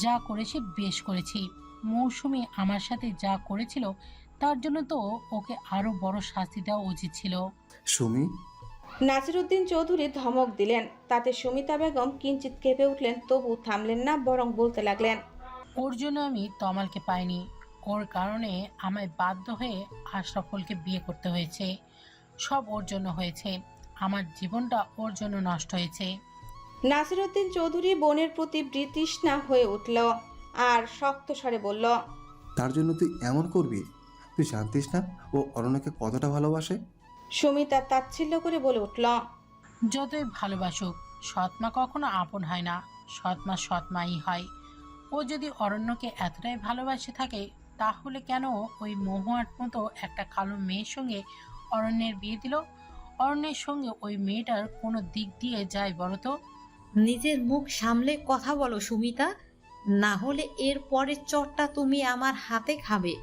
যা করেছি বেশ করেছি। মৌসুমী আমার সাথে যা করেছিল তার জন্য তো ওকে আরো বড় শাস্তি দেওয়া উচিত ছিল। সুমি, নাসিরউদ্দিন চৌধুরী ধমক দিলেন। তাতে সুমিতা বেগম কিঞ্চিত কেঁপে উঠলেন, তবু থামলেন না, বরং বলতে লাগলেন। ওর জন্য আমি তমালকে পাইনি, ওর কারণে আমায় বাধ্য হয়ে আশরাফুলকে বিয়ে করতে হয়েছে। সব ওর জন্য হয়েছে, আমার জীবনটা ওর জন্য নষ্ট হয়েছে। নাসিরউদ্দিন চৌধুরী বোনের প্রতি বিতৃষ্ণা হয়ে উঠল আর শক্ত স্বরে বলল। তার জন্য তুই এমন করবি? তুই জানতিস না ও অরণ্যকে কতটা ভালোবাসে? সুমিতা তাচ্ছিল্য করে বলে উঠল। যতই ভালোবাসুক, সৎমা কখনো আপন হয় না, সৎমা সৎমাই হয়। ও যদি অরণ্যকে এতটাই ভালোবাসে থাকে, তাহলে কেন ওই মহুয়ার মতো একটা কালো মেয়ের সঙ্গে অরণ্যের বিয়ে দিল? অরণ্যের সঙ্গে ওই মেয়েটার কোনো দিক দিয়ে যায় বলতো? নিজের মুখ সামলে কথা বলো সুমিতা, না হলে এর পরের চটটা তুমি আমার হাতে খাবে।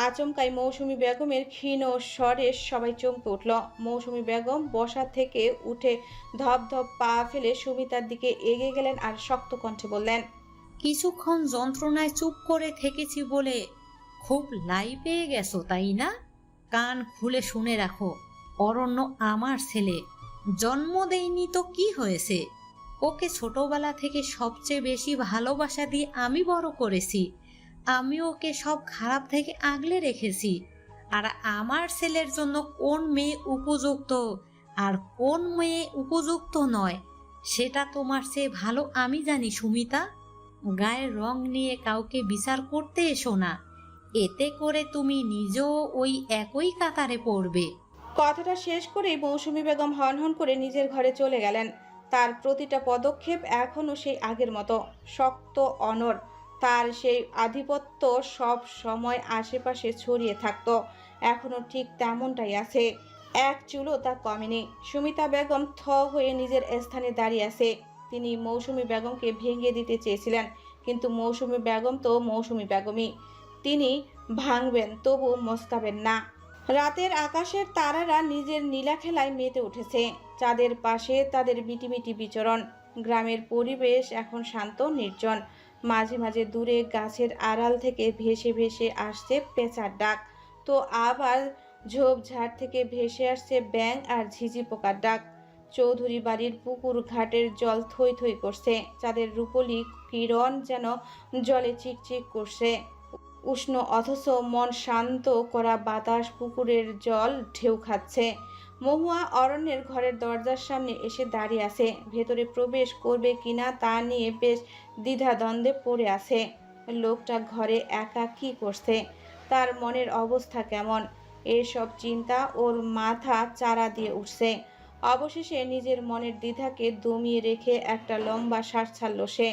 আচমকাই মৌসুমী বেগমের ক্ষীণ স্বরে সবাই চমকে উঠল। মৌসুমী বেগম বসা থেকে উঠে ধপ ধপ পা ফেলে সুমিতার দিকে এগিয়ে গেলেন আর শক্ত কণ্ঠে বললেন। কিছুক্ষণ যন্ত্রণায় চুপ করে থেকেছি বলে খুব লাই পেয়ে গেছো তাই না? কান খুলে শুনে রাখো, অরণ্য আমার ছেলে। জন্ম দেয়নি তো কি হয়েছে? ওকে ছোটবেলা থেকে সবচেয়ে বেশি ভালোবাসা দিয়ে আমি বড় করেছি। আমি ওকে সব খারাপ থেকে আগলে রেখেছি। আর আমার ছেলের জন্য কোন মেয়ে উপযুক্ত আর কোন মেয়ে উপযুক্ত নয়, সেটা তোমার চেয়ে ভালো আমি জানি সুমিতা। গায়ের রং নিয়ে কাউকে বিচার করতে এসো না, এতে করে তুমি নিজেও ওই একই কাতারে পড়বে। কথাটা শেষ করেই মৌসুমী বেগম হনহন করে নিজের ঘরে চলে গেলেন। তার প্রতিটা পদক্ষেপ এখনও সেই আগের মতো শক্ত, অনড়। তার সেই আধিপত্য সব সময় আশেপাশে ছড়িয়ে থাকতো, এখনও ঠিক তেমনটাই আছে। এক চুলও তা কমেনি। সুমিতা বেগম থ হয়ে নিজের স্থানে দাঁড়িয়ে আছে। তিনি মৌসুমী বেগমকে ভেঙে দিতে চেয়েছিলেন, কিন্তু মৌসুমী বেগম তো মৌসুমী বেগমই। তিনি ভাঙবেন, তবু মস্কাবেন না। রাতের আকাশের তারারা নিজের নীলা খেলায় মেতে উঠেছে। চাঁদের পাশে তাদের মিটিমিটি বিচরণ। গ্রামের পরিবেশ এখন শান্ত, নির্জন। মাঝে মাঝে দূরে গাছের আড়াল থেকে ভেসে ভেসে আসছে পেঁচার ডাক, তো আবার ঝোপঝাড় থেকে ভেসে আসছে ব্যাঙ আর ঝিঝি পোকার ডাক। চৌধুরী বাড়ির পুকুর ঘাটের জল থই থই করছে। চাঁদের রূপলি কিরণ যেন জলে চিকচিক করছে। উষ্ণ অথচ মন শান্ত করা বাতাস পুকুরের জল ঢেউ খাচ্ছে। মহুয়া অরণ্যের ঘরের দরজার সামনে এসে দাঁড়িয়ে আছে। ভেতরে প্রবেশ করবে কিনা তা নিয়ে বেশ দ্বিধাদ্বন্দ্বে পড়ে আছে। লোকটা ঘরে একা কি করছে, তার মনের অবস্থা কেমন, এসব চিন্তা ওর মাথা চারা দিয়ে উঠছে। অবশেষে নিজের মনের দ্বিধাকে দমিয়ে রেখে একটা লম্বা শ্বাস ছাড়ল সে,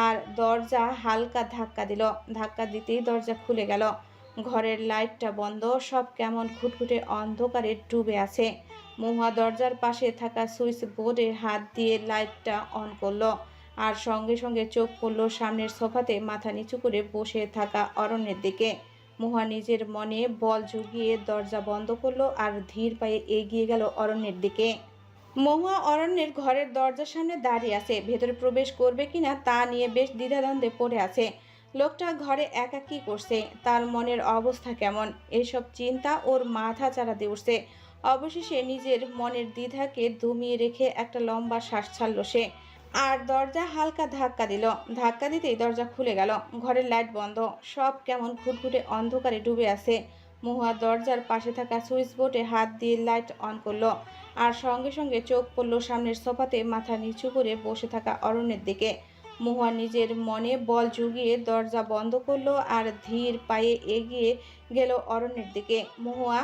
আর দরজা হালকা ধাক্কা দিল। ধাক্কা দিতেই দরজা খুলে গেল। ঘরের লাইটটা বন্ধ, সব কেমন খুটখুটে অন্ধকারে ডুবে আছে। মহুয়া দরজার পাশে থাকা সুইচ বোর্ডে হাত দিয়ে লাইটটা অন করলো, আর সঙ্গে সঙ্গে চোখ পড়ল সামনের সোফাতে মাথা নিচু করে বসে থাকা অরণ্যের দিকে। মহুয়া নিজের মনে বল জুগিয়ে দরজা বন্ধ করলো আর ধীর পায়ে এগিয়ে গেল অরণ্যের দিকে। মহুয়া অরণ্যের ঘরের দরজার সামনে দাঁড়িয়ে আছে। ভেতরে প্রবেশ করবে কিনা তা নিয়ে বেশ দ্বিধাদ্বন্দ্বে পড়ে আছে। লোকটা ঘরে একা কী করছে, তার মনের অবস্থা কেমন, এসব চিন্তা ওর মাথা চাড়া দিয়ে উঠছে। অবশেষে নিজের মনের দ্বিধাকে দমিয়ে রেখে একটা লম্বা শ্বাস ছাড়ল সে, আর দরজা হালকা ধাক্কা দিল। ধাক্কা দিতেই দরজা খুলে গেল। ঘরের লাইট বন্ধ, সব কেমন ঘুটঘুটে অন্ধকারে ডুবে আছে। মহুয়া দরজার পাশে থাকা সুইচ বোর্ডে হাত দিয়ে লাইট অন করলো, আর সঙ্গে সঙ্গে চোখ পড়ল সামনের সোফাতে মাথা নিচু করে বসে থাকা অরণ্যের দিকে। মহুয়া নিজের মনে বল জুগিয়ে দরজা বন্ধ করলো আর ধীর পায়ে এগিয়ে গেল অরণ্যের দিকে। মহুয়া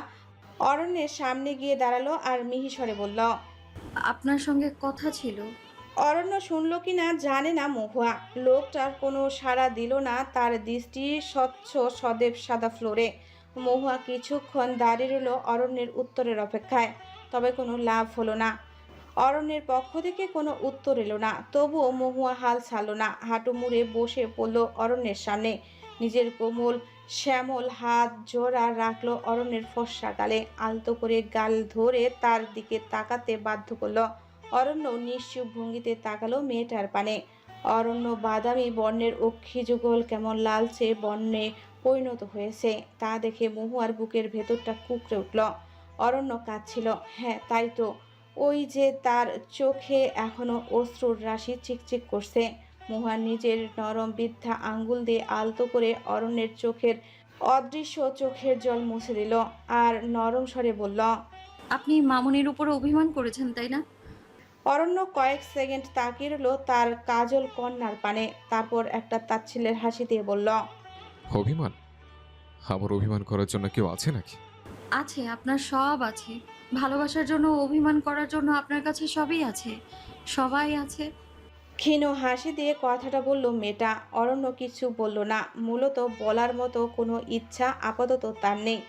অরণ্যের সামনে গিয়ে দাঁড়ালো আর মিহিস্বরে বলল। আপনার সঙ্গে কথা ছিল। অরণ্য শুনল কি না জানে না মহুয়া। লোকটার কোনো সাড়া দিল না। তার দৃষ্টি স্বচ্ছ সদেব সাদা ফ্লোরে। মহুয়া কিছুক্ষণ দাঁড়িয়ে রইল অরণ্যের উত্তরের অপেক্ষায়, তবে কোনো লাভ হলো না। অরণ্যের পক্ষ থেকে কোনো উত্তর এলো না। তবুও মহুয়া হাল ছাড়ল না। হাঁটু মুড়ে বসে পড়ল অরণ্যের সামনে। নিজের কোমল শ্যামল হাত জোড়া রাখলো অরণ্যের ফর্সা গালে, আলতো করে গাল ধরে তার দিকে তাকাতে বাধ্য করলো। অরণ্য নিশ্চুপ ভঙ্গিতে তাকালো মেয়েটার পানে। অরণ্য বাদামি বর্ণের অক্ষি যুগল কেমন লালচে বর্ণে পরিণত হয়েছে তা দেখে মহুয়ার বুকের ভেতরটা কুঁকড়ে উঠল। অরণ্য কাঁদছিল, হ্যাঁ তাই তো, ওই যে তার চোখে এখনো অশ্রুর রাশি চিকচিক করছে। মহুয়া নিজের নরম বৃদ্ধা আঙ্গুল দিয়ে আলতো করে অরণ্যের চোখের অদৃশ্য চোখের জল মুছে দিল আর নরম স্বরে বলল, আপনি মামুনির উপর অভিমান করেছেন তাই না? অরণ্য কয়েক সেকেন্ড তাকিয়ে রইল তার কাজল কন্যার পানে, তারপর একটা তাচ্ছিল্যের হাসি দিয়ে বলল, অভিমান? আমার অভিমান করার জন্য কেউ আছে নাকি? আছে, আপনার সব আছে। ভালোবাসার জন্য, অভিমান করার জন্য আপনার কাছে সবই আছে, সবাই আছে। ক্ষীণ হাসি দিয়ে কথাটা বলল মেয়েটা। অরণ্য কিছু বলল না, মূলত বলার মতো কোনো ইচ্ছা আপাতত তার নেই।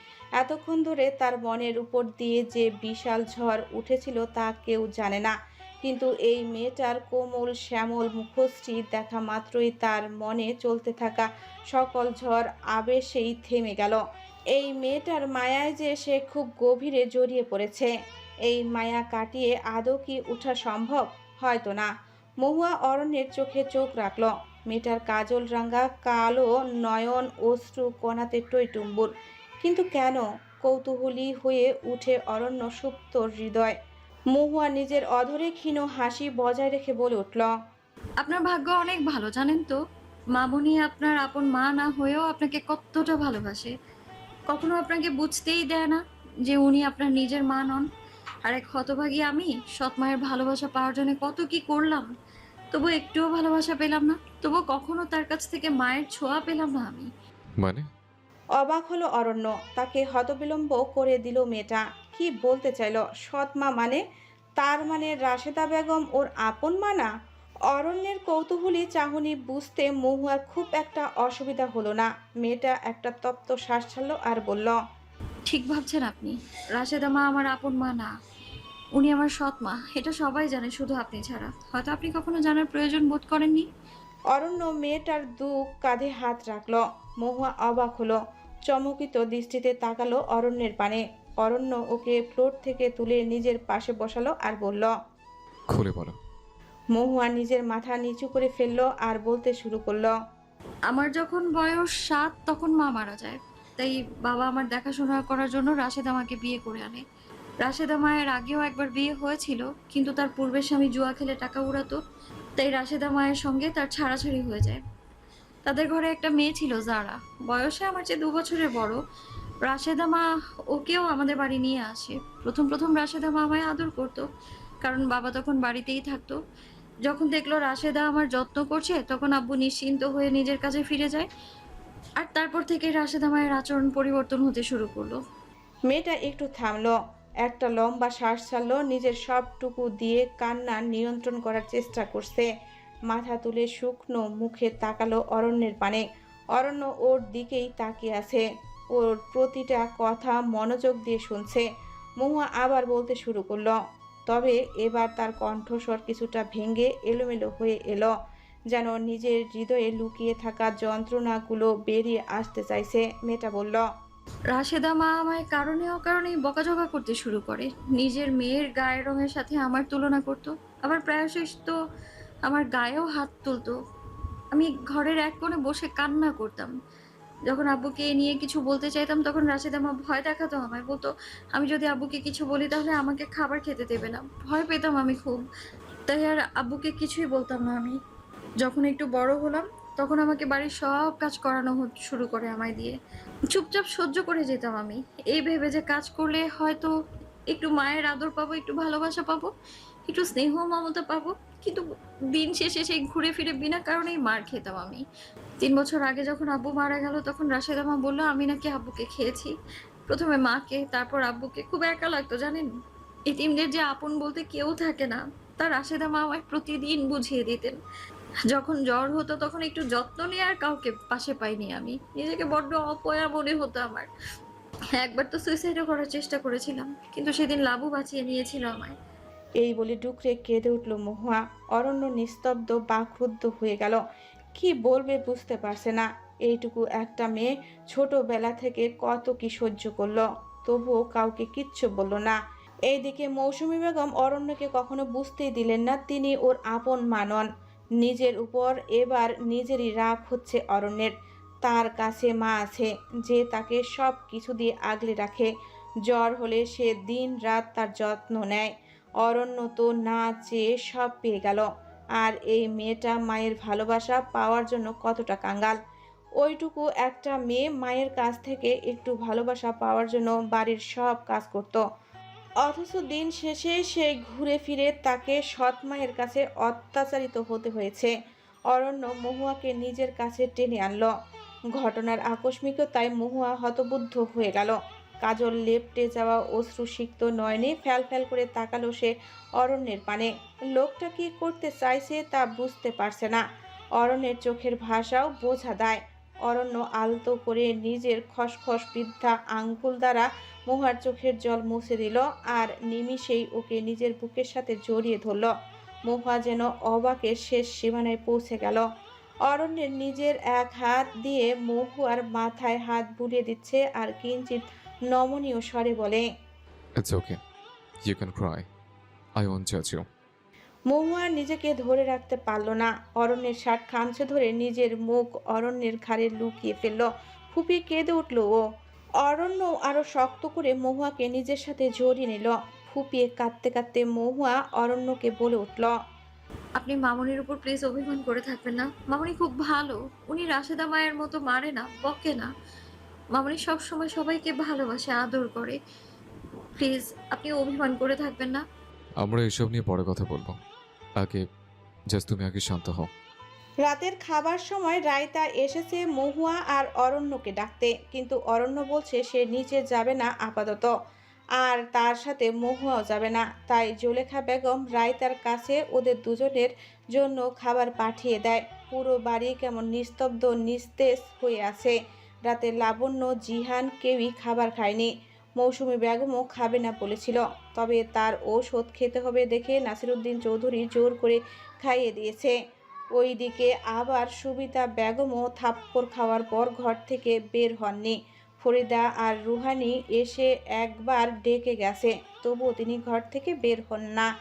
এতক্ষণ ধরে তার মনের উপর দিয়ে যে বিশাল ঝড় উঠেছিল তা কেউ জানে না, কিন্তু এই মেয়েটার কোমল শ্যামল মুখশ্রী দেখা মাত্রই তার মনে চলতে থাকা সকল ঝড় আবেশেই থেমে গেল। এই মেয়েটার মায়ায় যে সে খুব গভীরে জড়িয়ে পড়েছে। এই মায়া কাটিয়ে আদৌ কি ওঠা সম্ভব? হয়তো না। মহুয়া অরণ্যের চোখে চোখ রাখল। মেয়েটার কাজল রাঙা কালো নয়ন অশ্রু কণাতে টইটুম্বুর। কিন্তু কেন? কৌতূহলী হয়ে উঠে অরণ্য সুপ্ত হৃদয়। মহুয়া নিজের অধরে ক্ষীণ হাসি বজায় রেখে বলে উঠল, আপনার ভাগ্য অনেক ভালো জানেন তো। মামুনি আপনার আপন মা না হয়েও আপনাকে কতটা ভালোবাসে। কখনো আপনাকে বুঝতেই দেয় না যে উনি আপনার নিজের মা নন। আর এক হতভাগী আমি সৎ মায়ের ভালোবাসা পাওয়ার জন্য কত কি করলাম, তবু একটুও ভালোবাসা পেলাম না। তবু কখনো তার কাছ থেকে মায়ের ছোঁয়া পেলাম না আমি। মানে? অবাক হলো অরণ্য। তাকে হতবিলম্ব করে দিল মেয়েটা। কি বলতে চাইল? সৎ মা মানে? তার মানে রাশেদা বেগম ওর আপন মা না? অরণ্যের কৌতূহলী চাহনি বুঝতে মহুয়ার খুব একটা অসুবিধা হলো না। মেয়েটা একটা তপ্ত শ্বাস ছাড়ল আর বলল, ঠিক ভাবছেন আপনি। রাশেদা মা আমার আপন মা না, উনি আমার সৎ মা। এটা সবাই জানে, শুধু আপনি ছাড়া। হয়তো আপনি কখনো জানার প্রয়োজন বোধ করেননি। অরণ্য মেয়েটার দু কাঁধে হাত রাখল। মহুয়া অবাক হলো, চমকিত দৃষ্টিতে তাকালো অরণ্যের পানে। অরণ্য ওকে ফ্লোর থেকে তুলে নিজের পাশে বসালো আর বলল, খুলে বলো। মহুয়া নিজের মাথা নিচু করে ফেললো আর বলতে শুরু করলো, আমার যখন বয়স 7 তখন মা মারা যায়। তাই বাবা আমার দেখাশোনা করার জন্য রাশেদা মাকে বিয়ে করে আনে। রাশেদা মায়ের আগেও একবার বিয়ে হয়েছিল, কিন্তু তার পূর্বের স্বামী জুয়া খেলে টাকা উড়াতো। তাই রাশেদা মায়ের সঙ্গে তার ছাড়াছাড়ি হয়ে যায়। তাদের ঘরে একটা মেয়ে ছিল যারা বয়সে আমার চেয়ে 2 বছরের বড়। রাশেদা মা ওকেও আমাদের বাড়ি নিয়ে আসে। প্রথম প্রথম রাশেদা মা আমায় আদর করতো, কারণ বাবা তখন বাড়িতেই থাকতো। যখন দেখলো রাশেদা আমার যত্ন করছে, তখন আব্বু নিশ্চিন্ত হয়ে নিজের কাজে ফিরে যায়। আর তারপর থেকে রাশেদা মায়ের আচরণ পরিবর্তন হতে শুরু করলো। মেয়েটা একটু থামলো, একটা লম্বা শ্বাস ছাড়লো, নিজের সবটুকু দিয়ে কান্না নিয়ন্ত্রণ করার চেষ্টা করছে। মাথা তুলে শুকনো মুখে তাকালো অরণ্যের পানে। অরণ্য ওর দিকেই তাকিয়ে আছে, ওর প্রতিটা কথা মনোযোগ দিয়ে শুনছে। মহুয়া আবার বলতে শুরু করলো, তবে এবার তার কণ্ঠস্বর কিছুটা ভেঙে এলোমেলো হয়ে এলো, যেন নিজের হৃদয়ে লুকিয়ে থাকা যন্ত্রণাগুলো বেরিয়ে আসতে চাইছে। মেয়েটা বলল, রাশেদা মা আমায় কারণে অকারণেই বকাঝকা করতে শুরু করে। নিজের মেয়ের গায়ের রঙের সাথে আমার তুলনা করতো। আবার প্রায়শই তো আমার গায়েও হাত তুলতো। আমি ঘরের এক কোণে বসে কান্না করতাম। যখন আব্বুকে এ নিয়ে কিছু বলতে চাইতাম, তখন রাশেদা মা ভয় দেখাতো আমায়। বলতো আমি যদি আব্বুকে কিছু বলি তাহলে আমাকে খাবার খেতে দেবে না। ভয় পেতাম আমি খুব। তাই আর আব্বুকে কিছুই বলতাম না আমি। যখন একটু বড় হলাম, তখন আমাকে বাড়ির সব কাজ করানো শুরু করে আমায় দিয়ে। চুপচাপ সহ্য করে যেতাম আমি, এই ভেবে যে কাজ করলে হয়তো একটু মায়ের আদর পাবো, একটু ভালোবাসা পাবো, একটু স্নেহ মমতা পাবো। কিন্তু দিন শেষে সেই ঘুরে ফিরে বিনা কারণেই মার খেতাম আমি। 3 বছর আগে যখন আব্বু মারা গেল, তখন রাশেদা মা বললো আমি নাকি আব্বুকে খেয়েছি। প্রথমে মাকে, তারপর আব্বুকে। খুব একা লাগতো জানেন। এতিমদের যে আপন বলতে কেউ থাকে না, তা রাশেদা মা আমায় প্রতিদিন বুঝিয়ে দিতেন। যখন জ্বর হতো তখন একটু যত্ন নিয়ে আর কাউকে পাশে পাইনি আমি। নিজেকে বড্ড অপয়া মনে হতো আমার। একবার তো সুইসাইডও করার চেষ্টা করেছিলাম, কিন্তু সেদিন লাবু বাঁচিয়ে নিয়েছিল আমায়। এই বলে ডুকরে কেঁদে উঠল মহুয়া। অরণ্য নিস্তব্ধ বাকরুদ্ধ হয়ে গেল। কি বলবে বুঝতে পারছে না। এইটুকু একটা মেয়ে ছোটবেলা থেকে কত কি সহ্য করলো, তবুও কাউকে কিচ্ছু বলল না। এইদিকে মৌসুমী বেগম অরণ্যকে কখনো বুঝতেই দিলেন না তিনি ওর আপন মা নন। নিজের উপর এবার নিজেরই রাগ হচ্ছে অরণ্যের। তার কাছে মা আছে যে তাকে সব কিছু দিয়ে আগলে রাখে। জ্বর হলে সে দিন রাত তার যত্ন নেয়। অরণ্য তো না চেয়ে সব পেয়ে গেল। আর এই মেয়েটা মায়ের ভালোবাসা পাওয়ার জন্য কতটা কাঙ্গাল। ওইটুকু একটা মেয়ে মায়ের কাছ থেকে একটু ভালোবাসা পাওয়ার জন্য বাড়ির সব কাজ করত, অথচ দিন শেষে সে ঘুরে ফিরে তাকে সৎ মায়ের কাছে অত্যাচারিত হতে হয়েছে। অরণ্য মহুয়াকে নিজের কাছে টেনে আনল। ঘটনার আকস্মিকতায় মহুয়া হতবুদ্ধ হয়ে গেল। কাজল লেপ্টে যাওয়া অশ্রুসিক্ত নয়নে ফ্যাল ফ্যাল করে তাকালো সে অরণ্যের পানে। লোকটা কি করতে চাইছে তা বুঝতে পারছে না। অরণ্যের চোখের ভাষাও বোঝা দেয়। অরণ্য আলতো করে নিজের খসখস বৃদ্ধা আঙ্গুল দ্বারা মহুয়ার চোখের জল মুছে দিল আর নিমিষেই ওকে নিজের বুকের সাথে জড়িয়ে ধরল। মহুয়া যেন অবাকের শেষ সীমানায় পৌঁছে গেল। অরণ্যের নিজের এক হাত দিয়ে মহুয়ার মাথায় হাত বুলিয়ে দিচ্ছে আর কিঞ্চিত নমনীয় স্বরে বলে, it's okay, you can cry, I won't জাজ ইউ। মহুয়া নিজেকে ধরে রাখতে পারল না। অরণ্যের শার্ট খামচে ধরে নিজের মুখ অরণ্যের ঘাড়ে লুকিয়ে ফেলল। ফুপিয়ে কেঁদে উঠল ও। অরণ্য আরো শক্ত করে মহুয়াকে নিজের সাথে জড়িয়ে নিল। ফুপিয়ে কাঁদতে কাঁদতে মহুয়া অরণ্যকে বলে উঠল, আপনি মামনির উপর প্লিজ অভিমান করে থাকবেন না। মামনি খুব ভালো, উনি রাশেদা মায়ের মতো মারে না, বকে না। মামনি সবসময় সবাইকে ভালোবাসে, আদর করে। প্লিজ আপনি অভিমান করে থাকবেন না। আমরা এসব নিয়ে পরে কথা বলবো, আগে জাস্ট তুমি আগে শান্ত হও। রাতের খাবার সময় রায়তা এসেছে মহুয়া আর অরণ্যকে ডাকতে, কিন্তু অরণ্য বলছে সে নিচে যাবে না আপাতত, আর তার সাথে মহুয়াও যাবে না। তাই জুলেখা বেগম রায়তার কাছে ওদের দুজনের জন্য খাবার পাঠিয়ে দেয়। পুরো বাড়ি কেমন নিস্তব্ধ নিস্তেজ হয়ে আছে। রাতে লাবণ্য, জিহান কেউই খাবার খায়নি। মৌসুমী বেগমও খাবে না বলেছিল, তবে তার ঔষধ খেতে হবে দেখে নাসিরুদ্দিন চৌধুরী জোর করে খাইয়ে দিয়েছে। ওইদিকে আবার সুবিতা বেগমও থাপ্পড় খাওয়ার পর ঘর থেকে বের হননি। ফরিদা আর রুহানি এসে একবার ডেকে গেছে, তবুও তিনি ঘর থেকে বের হন না।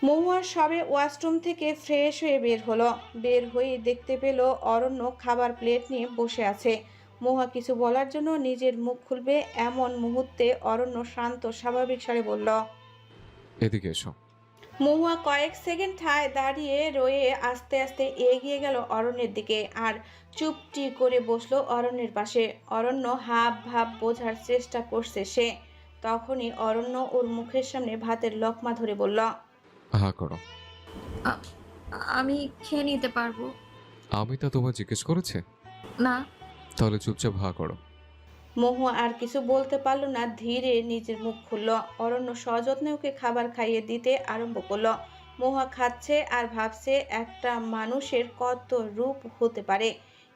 মহুয়া সবে ওয়াশরুম থেকে ফ্রেশ হয়ে বের হলো। বের হয়ে দেখতে পেল অরণ্য খাবার প্লেট নিয়ে বসে আছে। মহুয়া কিছু বলার জন্য নিজের মুখ খুলবে এমন মুহূর্তে অরণ্য শান্ত স্বাভাবিক স্বরে বলল, এদিকে এসো। মহুয়া কয়েক সেকেন্ড ঠায় দাঁড়িয়ে রয়ে আস্তে আস্তে এগিয়ে গেল অরণ্যের দিকে আর চুপটি করে বসলো অরণ্যের পাশে। অরণ্য হাব ভাব বোঝার চেষ্টা করছে সে। তখনই অরণ্য ওর মুখের সামনে ভাতের লোকমা ধরে বলল, হা করো। আ- আমি খেয়ে নিতে পারবো। আমি তা তোমায় জিজ্ঞেস করেছে? না। তাহলে চুপচাপ হা করো। মহুয়া আর কিছু বলতে পারল না, ধীরে নিজের মুখ খুলল। অরণ্য সযত্নে ওকে খাবার খাইয়ে দিতে আরম্ভ করলো। মহুয়া খাচ্ছে আর ভাবছে একটা মানুষের কত রূপ হতে পারে।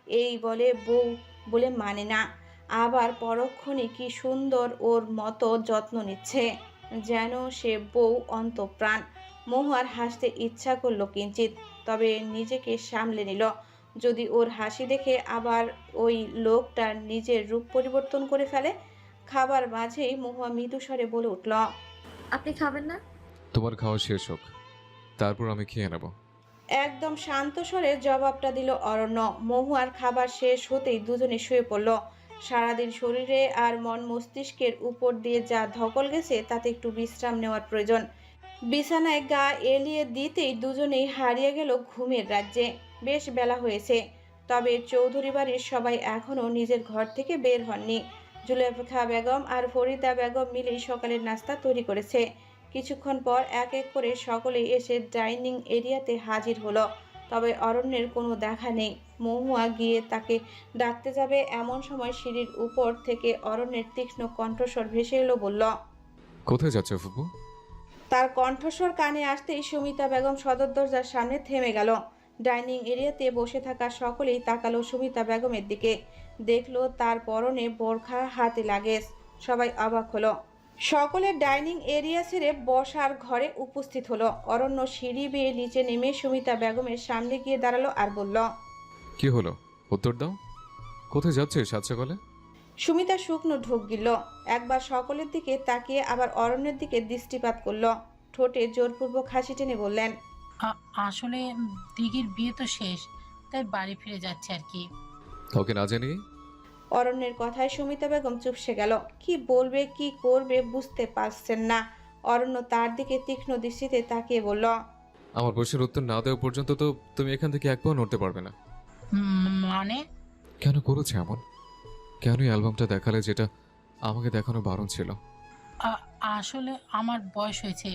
এই বলে বউ বলে মানে না, আবার পরক্ষণে কি সুন্দর ওর মতো যত্ন নিচ্ছে, যেন সে বউ অন্তঃপ্রাণ। মহুয়ার হাসতে ইচ্ছা করলো কিঞ্চিত, তবে নিজেকে সামলে নিল। যদি ওর হাসি দেখে আবার ওই লোকটা নিজের রূপ পরিবর্তন করে ফেলে। খাবার মাঝেই মহুয়া মৃদু স্বরে বলে উঠল, আপনি খাবেন না? তোমার খাওয়া শেষ হোক, তারপর আমি খেয়ে নেব। একদম শান্ত স্বরে জবাবটা দিল অরণ্য। মহুয়ার খাবার শেষ হতেই দুজনে শুয়ে পড়ল। সারাদিন শরীরে আর মন মস্তিষ্কের উপর দিয়ে যা ধকল গেছে তাতে একটু বিশ্রাম নেওয়ার প্রয়োজন। বিছানায় গা এলিয়ে দিতেই দুজনেই হারিয়ে গেল ঘুমের রাজ্যে। বেশ বেলা হয়েছে, তবে চৌধুরী বাড়ির সবাই এখনও নিজের ঘর থেকে বের হননি। জুলেখা বেগম আর ফরিদা বেগম মিলেই সকালের নাস্তা তৈরি করেছে। কিছুক্ষণ পর এক এক করে সকলেই এসে ডাইনিং এরিয়াতে হাজির হলো, তবে অরণ্যের কোনো দেখা নেই। মহুয়া গিয়ে তাকে ডাকতে যাবে এমন সময় সিঁড়ির উপর থেকে অরণ্যের তীক্ষ্ণ কণ্ঠস্বর ভেসে এলো, বলল, কোথায় যাচ্ছ ফুপু? তার কণ্ঠস্বর কানে আসতেই সুমিতা বেগম সদর দরজার সামনে থেমে গেল। ডাইনিং এরিয়াতে বসে থাকা সকলেই তাকালো সুমিতা বেগমের দিকে। দেখলো তার পরনে বোরখা, হাতে লাগেজ। সবাই অবাক হলো। সকলের ডাইনিং এরিয়া ছেড়ে বসার ঘরে উপস্থিত হলো। অরণ্য সিঁড়ি বেয়ে নিচে নেমে সুমিতা বেগমের সামনে গিয়ে দাঁড়ালো আর বলল, কি হলো, উত্তর দাও। কোথায় যাচ্ছে সাত সকালে? সুমিতা শুকনো ঢোক গিলল। একবার সকলের দিকে তাকিয়ে আবার অরণ্যের দিকে দৃষ্টিপাত করলো। ঠোঁটে জোরপূর্বক হাসি টেনে বললেন, আসলে দিঘির বিয়ে তো শেষ, তাই বাড়ি ফিরে যাচ্ছে আর কি। কাউকে না জানিয়ে? অরণ্যের কথায় সুমিতা বেগম চুপসে গেল। কি বলবে কি করবে বুঝতে পারছেন না। অরণ্য তার দিকে তীক্ষ্ণ দৃষ্টিতে তাকিয়ে বলল, আমার প্রশ্নের উত্তর না দেওয়া পর্যন্ত তো তুমি এখান থেকে এক পাও নড়তে পারবে না। মানে? কেন করেছে এমন? কেন এই অ্যালবামটা দেখালে যেটা আমাকে দেখানো বারণ ছিল? আসলে আমার বয়স হয়েছে,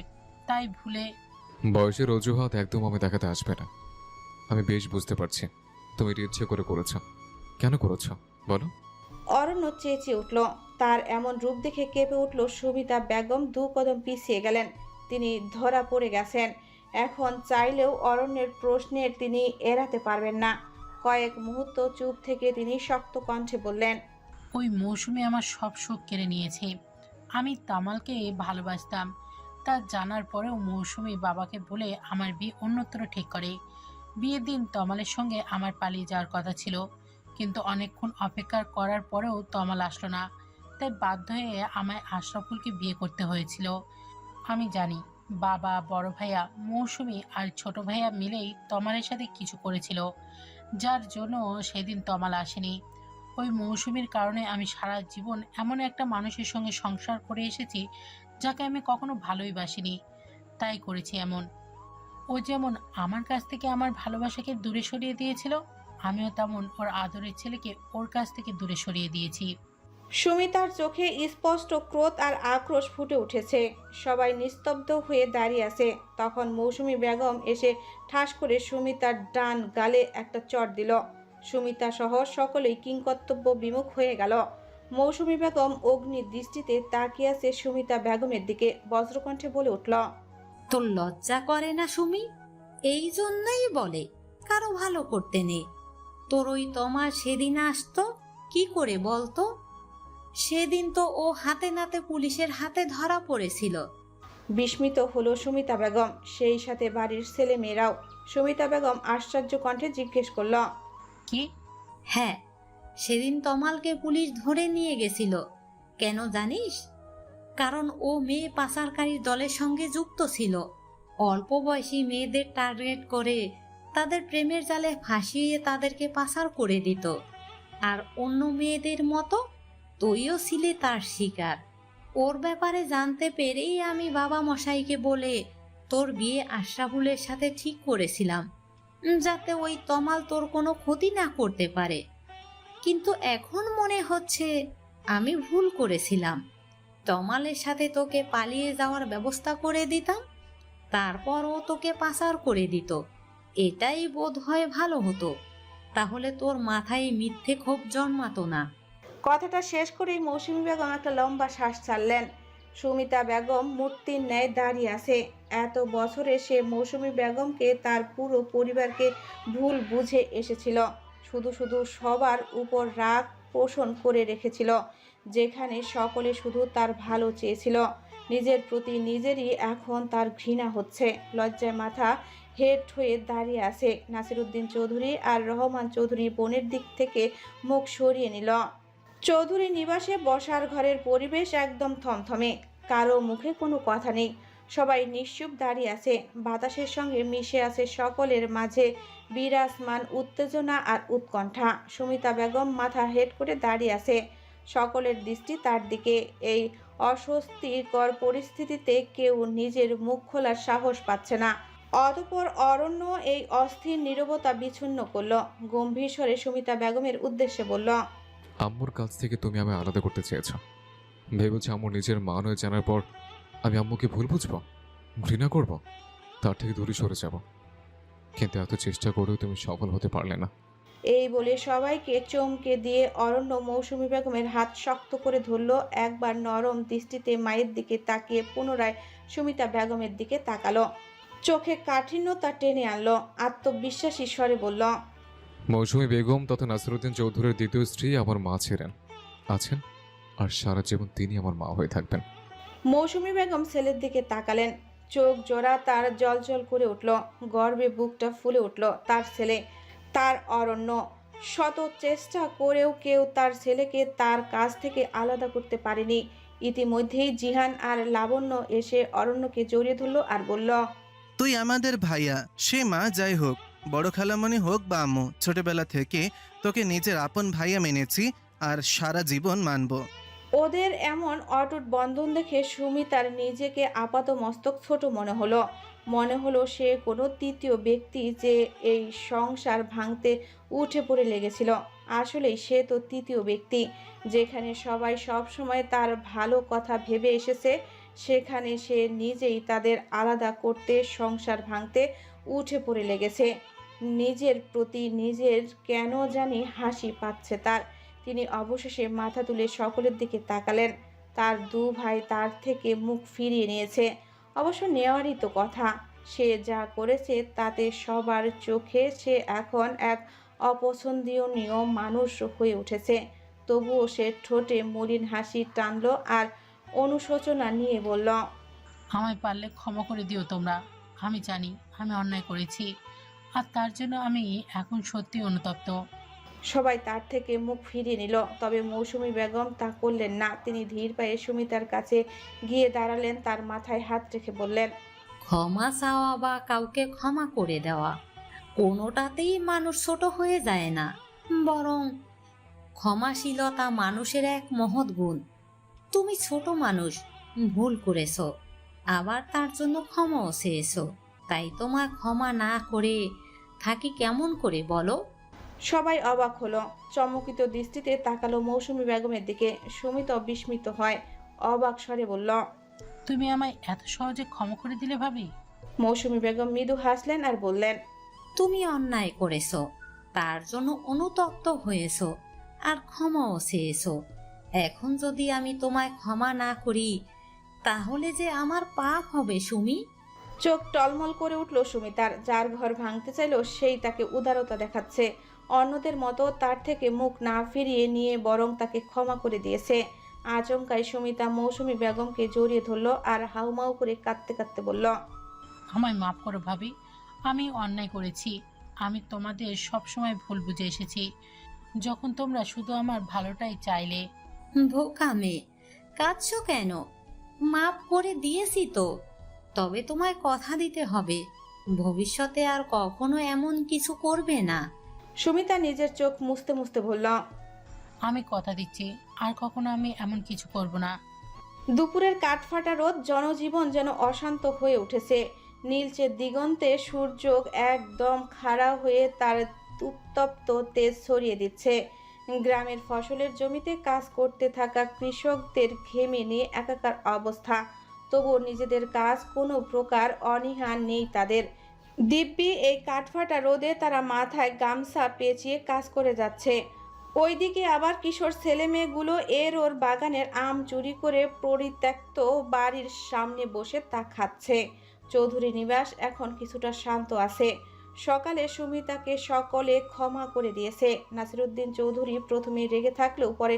তাই ভুলে। বয়সের অজুহাত একদম আমি দেখাতে আসবে না। আমি বেশ বুঝতে পারছি তুমি এটা ইচ্ছে করে করেছ। কেন করেছ বলো? অরণ্য চেঁচিয়ে উঠল। তার এমন রূপ দেখে কেঁপে উঠল সুমিতা বেগম। 2 কদম পিছিয়ে গেলেন। তিনি ধরা পড়ে গেছেন। এখন চাইলেও অরণ্যের প্রশ্নের তিনি এড়াতে পারবেন না। কয়েক মুহূর্ত চুপ থেকে তিনি শক্ত কণ্ঠে বললেন, ওই মৌসুমী আমার সব সুখ কেড়ে নিয়েছে। আমি তামালকে ভালোবাসতাম, তা জানার পরেও মৌসুমী বাবাকে বলে আমার বিয়ে অন্যত্র ঠিক করে। বিয়ের দিন তমালের সঙ্গে আমার পালিয়ে যাওয়ার কথা ছিল, কিন্তু অনেকক্ষণ অপেক্ষা করার পরেও তমাল আসলো না, তাই বাধ্য হয়ে আমায় আশরাফুলকে বিয়ে করতে হয়েছিল। আমি জানি বাবা, বড় ভাইয়া, মৌসুমী আর ছোট ভাইয়া মিলেই তমালের সাথে কিছু করেছিল, যার জন্য সেদিন তমাল আসেনি। ওই মৌসুমীর কারণে আমি সারা জীবন এমন একটা মানুষের সঙ্গে সংসার করে এসেছি যাকে আমি কখনো ভালোই বাসিনি, তাই করেছি এমন। ও যেমন আমার কাছ থেকে আমার ভালোবাসাকে দূরে সরিয়ে দিয়েছিল, আমিও তেমন ওর আদরের ছেলেকে ওর কাছ থেকে দূরে সরিয়ে দিয়েছি। সুমিতার চোখে স্পষ্ট ক্রোধ আর আক্রোশ ফুটে উঠেছে। সবাই নিস্তব্ধ হয়ে দাঁড়িয়ে আছে। তখন মৌসুমী বেগম এসে ঠাস করে সুমিতার ডান গালে একটা চড় দিল। সুমিতা সহ সকলেই কিংকর্তব্য বিমুখ হয়ে গেল। মৌসুমী বেগম অগ্নি দৃষ্টিতে তাকিয়ে আছে সুমিতা বেগমের দিকে। বজ্রকণ্ঠে বলে উঠল, তোর লজ্জা করে না সুমি? এই জন্যই বলে কারো ভালো করতে নেই। তোর ওই তমাল সেদিন আসতো কি করে বলতো? সেদিন তো ও হাতে নাতে পুলিশের হাতে ধরা পড়েছিল। বিস্মিত হলো সুমিতা বেগম, সেই সাথে বাড়ির ছেলে মেয়েরাও। সুমিতা বেগম আশ্চর্য কণ্ঠে জিজ্ঞেস করল, কি? হ্যাঁ, সেদিন তমালকে পুলিশ ধরে নিয়ে গেছিল। কেন জানিস? কারণ ও মেয়ে পাচারকারীর দলের সঙ্গে যুক্ত ছিল। অল্প বয়সী মেয়েদের টার্গেট করে তাদের প্রেমের জালে ফাঁসিয়ে তাদেরকে পাচার করে দিত। আর অন্য মেয়েদের মতো তুইও ছিলে তার শিকার। ওর ব্যাপারে জানতে পেরেই আমি বাবা মশাইকে বলে তোর বিয়ে আশরাফুলের সাথে ঠিক করেছিলাম, যাতে ওই তমাল তোর কোনো ক্ষতি না করতে পারে। কিন্তু এখন মনে হচ্ছে আমি ভুল করেছিলাম। তমালের সাথে তোকে পালিয়ে যাওয়ার ব্যবস্থা করে দিতাম, তারপর ও তোকে পাচার করে দিত। এটাই বোধ হয় ভালো হতো। তাহলে তোর মাথায় মিথ্যে ক্ষোভ জন্মাতো না। কথাটা শেষ করেই মৌসুমী বেগম একটা লম্বা শ্বাস ছাড়লেন। সুমিতা বেগম মূর্তির ন্যায় দাঁড়িয়ে আছে। এত বছরে সে মৌসুমী বেগমকে, তার পুরো পরিবারকে ভুল বুঝে এসেছিল। শুধু শুধু সবার উপর রাগ পোষণ করে রেখেছিল, যেখানে সকলে শুধু তার ভালো চেয়েছিল। নিজের প্রতি নিজেরই এখন তার ঘৃণা হচ্ছে। লজ্জায় মাথা হেট হয়ে দাঁড়িয়ে আছে। নাসিরউদ্দিন চৌধুরী আর রহমান চৌধুরী বোনের দিক থেকে মুখ সরিয়ে নিল। চৌধুরী নিবাসে বসার ঘরের পরিবেশ একদম থমথমে। কারো মুখে কোনো কথা নেই। সবাই নিশ্চুপ দাঁড়িয়ে আছে। বাতাসের সঙ্গে মিশে আছে সকলের মাঝে বিরাজমান উত্তেজনা আর উৎকণ্ঠা। সুমিতা বেগম মাথা হেট করে দাঁড়িয়ে আছে। সকলের দৃষ্টি তার দিকে। এই অস্বস্তিকর পরিস্থিতিতে কেউ নিজের মুখ খোলার সাহস পাচ্ছে না। অতঃপর অরণ্য এই অস্থির নীরবতা বিচ্ছিন্ন করল। গম্ভীর স্বরে সুমিতা বেগমের উদ্দেশ্যে বলল, আম্মুর কাছ থেকে তুমি আমায় আলাদা করতে চেয়েছ। ভেবেছ আম্মুর নিজের মা নয় জানার পর আমি আম্মুকে ভুল বুঝবো, ঘৃণা করব, তার থেকে দূরে সরে যাব। কিন্তু এত চেষ্টা করেও তুমি সফল হতে পারলে না। এই বলে সবাইকে চমকে দিয়ে অরণ্য মৌসুমী বেগমের হাত শক্ত করে ধরল। একবার নরম দৃষ্টিতে মায়ের দিকে তাকিয়ে পুনরায় সুমিতা বেগমের দিকে তাকালো। চোখে কাঠিন্যতা টেনে আনলো। আত্মবিশ্বাসী স্বরে বলল, মৌসুমী বেগম তথা নাসিরউদ্দিন চৌধুরীর দ্বিতীয় স্ত্রী আমার মা ছিলেন, আছেন, আর সারা জীবন তিনি আমার মা হয়ে থাকবেন। মৌসুমী বেগম ছেলের দিকে তাকালেন। চোখ জোড়া তার জলজল করে উঠল। গর্বে বুকটা ফুলে উঠল। তার ছেলে, তার অরণ্য। শত চেষ্টা করেও কেউ তার ছেলেকে তার কাছ থেকে আলাদা করতে পারেনি। ইতিমধ্যেই জিহান আর লাবণ্য এসে অরণ্যকে জড়িয়ে ধরল আর বলল, তুই আমাদের ভাইয়া, সে মা যাই হোক, বড় খালামণি হোক বা আম্মু, ছোটবেলা থেকে তোকে নিজের আপন ভাইয়া মেনেছি আর সারা জীবন মানব। ওদের এমন অটুট বন্ধন দেখে সুমিতার নিজেকে আপাত মস্তক ছোট মনে হলো সে কোনো তৃতীয় ব্যক্তি যে এই সংসার ভাঙতে উঠে পড়ে লেগেছিল। আসলেই সে তো তৃতীয় ব্যক্তি। যেখানে সবাই সব সময় তার ভালো কথা ভেবে এসেছে, সেখানে সে নিজেই তাদের আলাদা করতে সংসার ভাঙতে উঠে পড়ে লেগেছে। নিজের প্রতি নিজের কেন জানি হাসি পাচ্ছে তার। তিনি অবশেষে মাথা তুলে সকলের দিকে তাকালেন। তার দু ভাই তার থেকে মুখ ফিরিয়ে নিয়েছে। অবশ্য নেওয়ারই তো কথা। সে যা করেছে তাতে সবার চোখে সে এখন এক অপছন্দনীয় মানুষ হয়ে উঠেছে। তবুও সে ঠোঁটে মলিন হাসি টানল আর অনুশোচনা নিয়ে বলল, আমায় পারলে ক্ষমা করে দিও তোমরা। আমি জানি আমি অন্যায় করেছি, আর তার জন্য আমি এখন সত্যি অনুতপ্ত। সবাই তার থেকে মুখ ফিরিয়ে নিল। তবে মৌসুমী বেগম তা করলেন না। তিনি ধীর পায়ে সুমিতার কাছে গিয়ে দাঁড়ালেন, তার মাথায় হাত রেখে বললেন, ক্ষমা চাওয়া বা কাউকে ক্ষমা করে দেওয়া কোনোটাতেই মানুষ ছোট হয়ে যায় না, বরং ক্ষমাশীলতা মানুষের এক মহৎ গুণ। তুমি ছোট মানুষ, ভুল করেছো, আবার তার জন্য ক্ষমাও চেয়েছো, তাই তোমার ক্ষমা না করে থাকি কেমন করে বলো? সবাই অবাক হলো। চমকিত দৃষ্টিতে তাকালো মৌসুমী বেগমের দিকে। সুমিত বিস্মিত হয়, অবাক স্বরে বলল, তুমি আমায় এত সহজে ক্ষমা করে দিলে ভাবি? মৌসুমী বেগম মৃদু হাসলেন আর বললেন, তুমি অন্যায় করেছো, তার জন্য অনুতপ্ত হয়েছো আর ক্ষমাও চেয়েছো। এখন যদি আমি তোমায় ক্ষমা না করি তাহলে যে আমার পাপ হবে সুমি। চোখ টলমল করে উঠল সুমিতার। যার ঘর ভাঙতে চাইল সেই তাকে উদারতা দেখাচ্ছে। অন্যদের মতো তার থেকে মুখ না ফিরিয়ে নিয়ে বরং তাকে ক্ষমা করে দিয়েছে। আচমকাই সুমিতা মৌসুমী বেগমকে জড়িয়ে ধরল আর হাউমাউ করে কাঁদতে কাঁদতে বলল, আমায় মাফ করো ভাবি, আমি অন্যায় করেছি। আমি তোমাদের সবসময় ভুল বুঝে এসেছি, যখন তোমরা শুধু আমার ভালোটাই চাইলে। বোকা মেয়ে, কাঁদছো কেন? মাফ করে দিয়েছি তো, তবে তোমায় কথা দিতে হবে ভবিষ্যতে আর কখনো এমন কিছু করবে না। সুমিতা নিজের চোখ মুছতে মুছতে বলল, আমি কথা দিচ্ছি আর কখনো আমি এমন কিছু করব না। দুপুরের কাঠফাটা রোদ, জনজীবন যেন অশান্ত হয়ে উঠেছে। নীলচে দিগন্তে সূর্য একদম খাড়া হয়ে তার উত্তপ্ত তেজ ছড়িয়ে দিচ্ছে। গ্রামের ফসলের জমিতে কাজ করতে থাকা কৃষকদের ঘেমে নিয়ে একাকার অবস্থা। তবুও নিজেদের কাজ কোনো প্রকার অনীহা নেই তাদের। দিব্যি এই কাঠফাটা রোদে তারা মাথায় গামছা পেঁচিয়ে কাজ করে যাচ্ছে। ওইদিকে আবার কিশোর ছেলে মেয়েগুলো এর ওর বাগানের আম চুরি করে পরিত্যক্ত বাড়ির সামনে বসে তা খাচ্ছে। চৌধুরী নিবাস এখন কিছুটা শান্ত আছে। সকালে সুমিতাকে সকলে ক্ষমা করে দিয়েছে। নাসিরুদ্দিন চৌধুরী প্রথমে রেগে থাকলেও পরে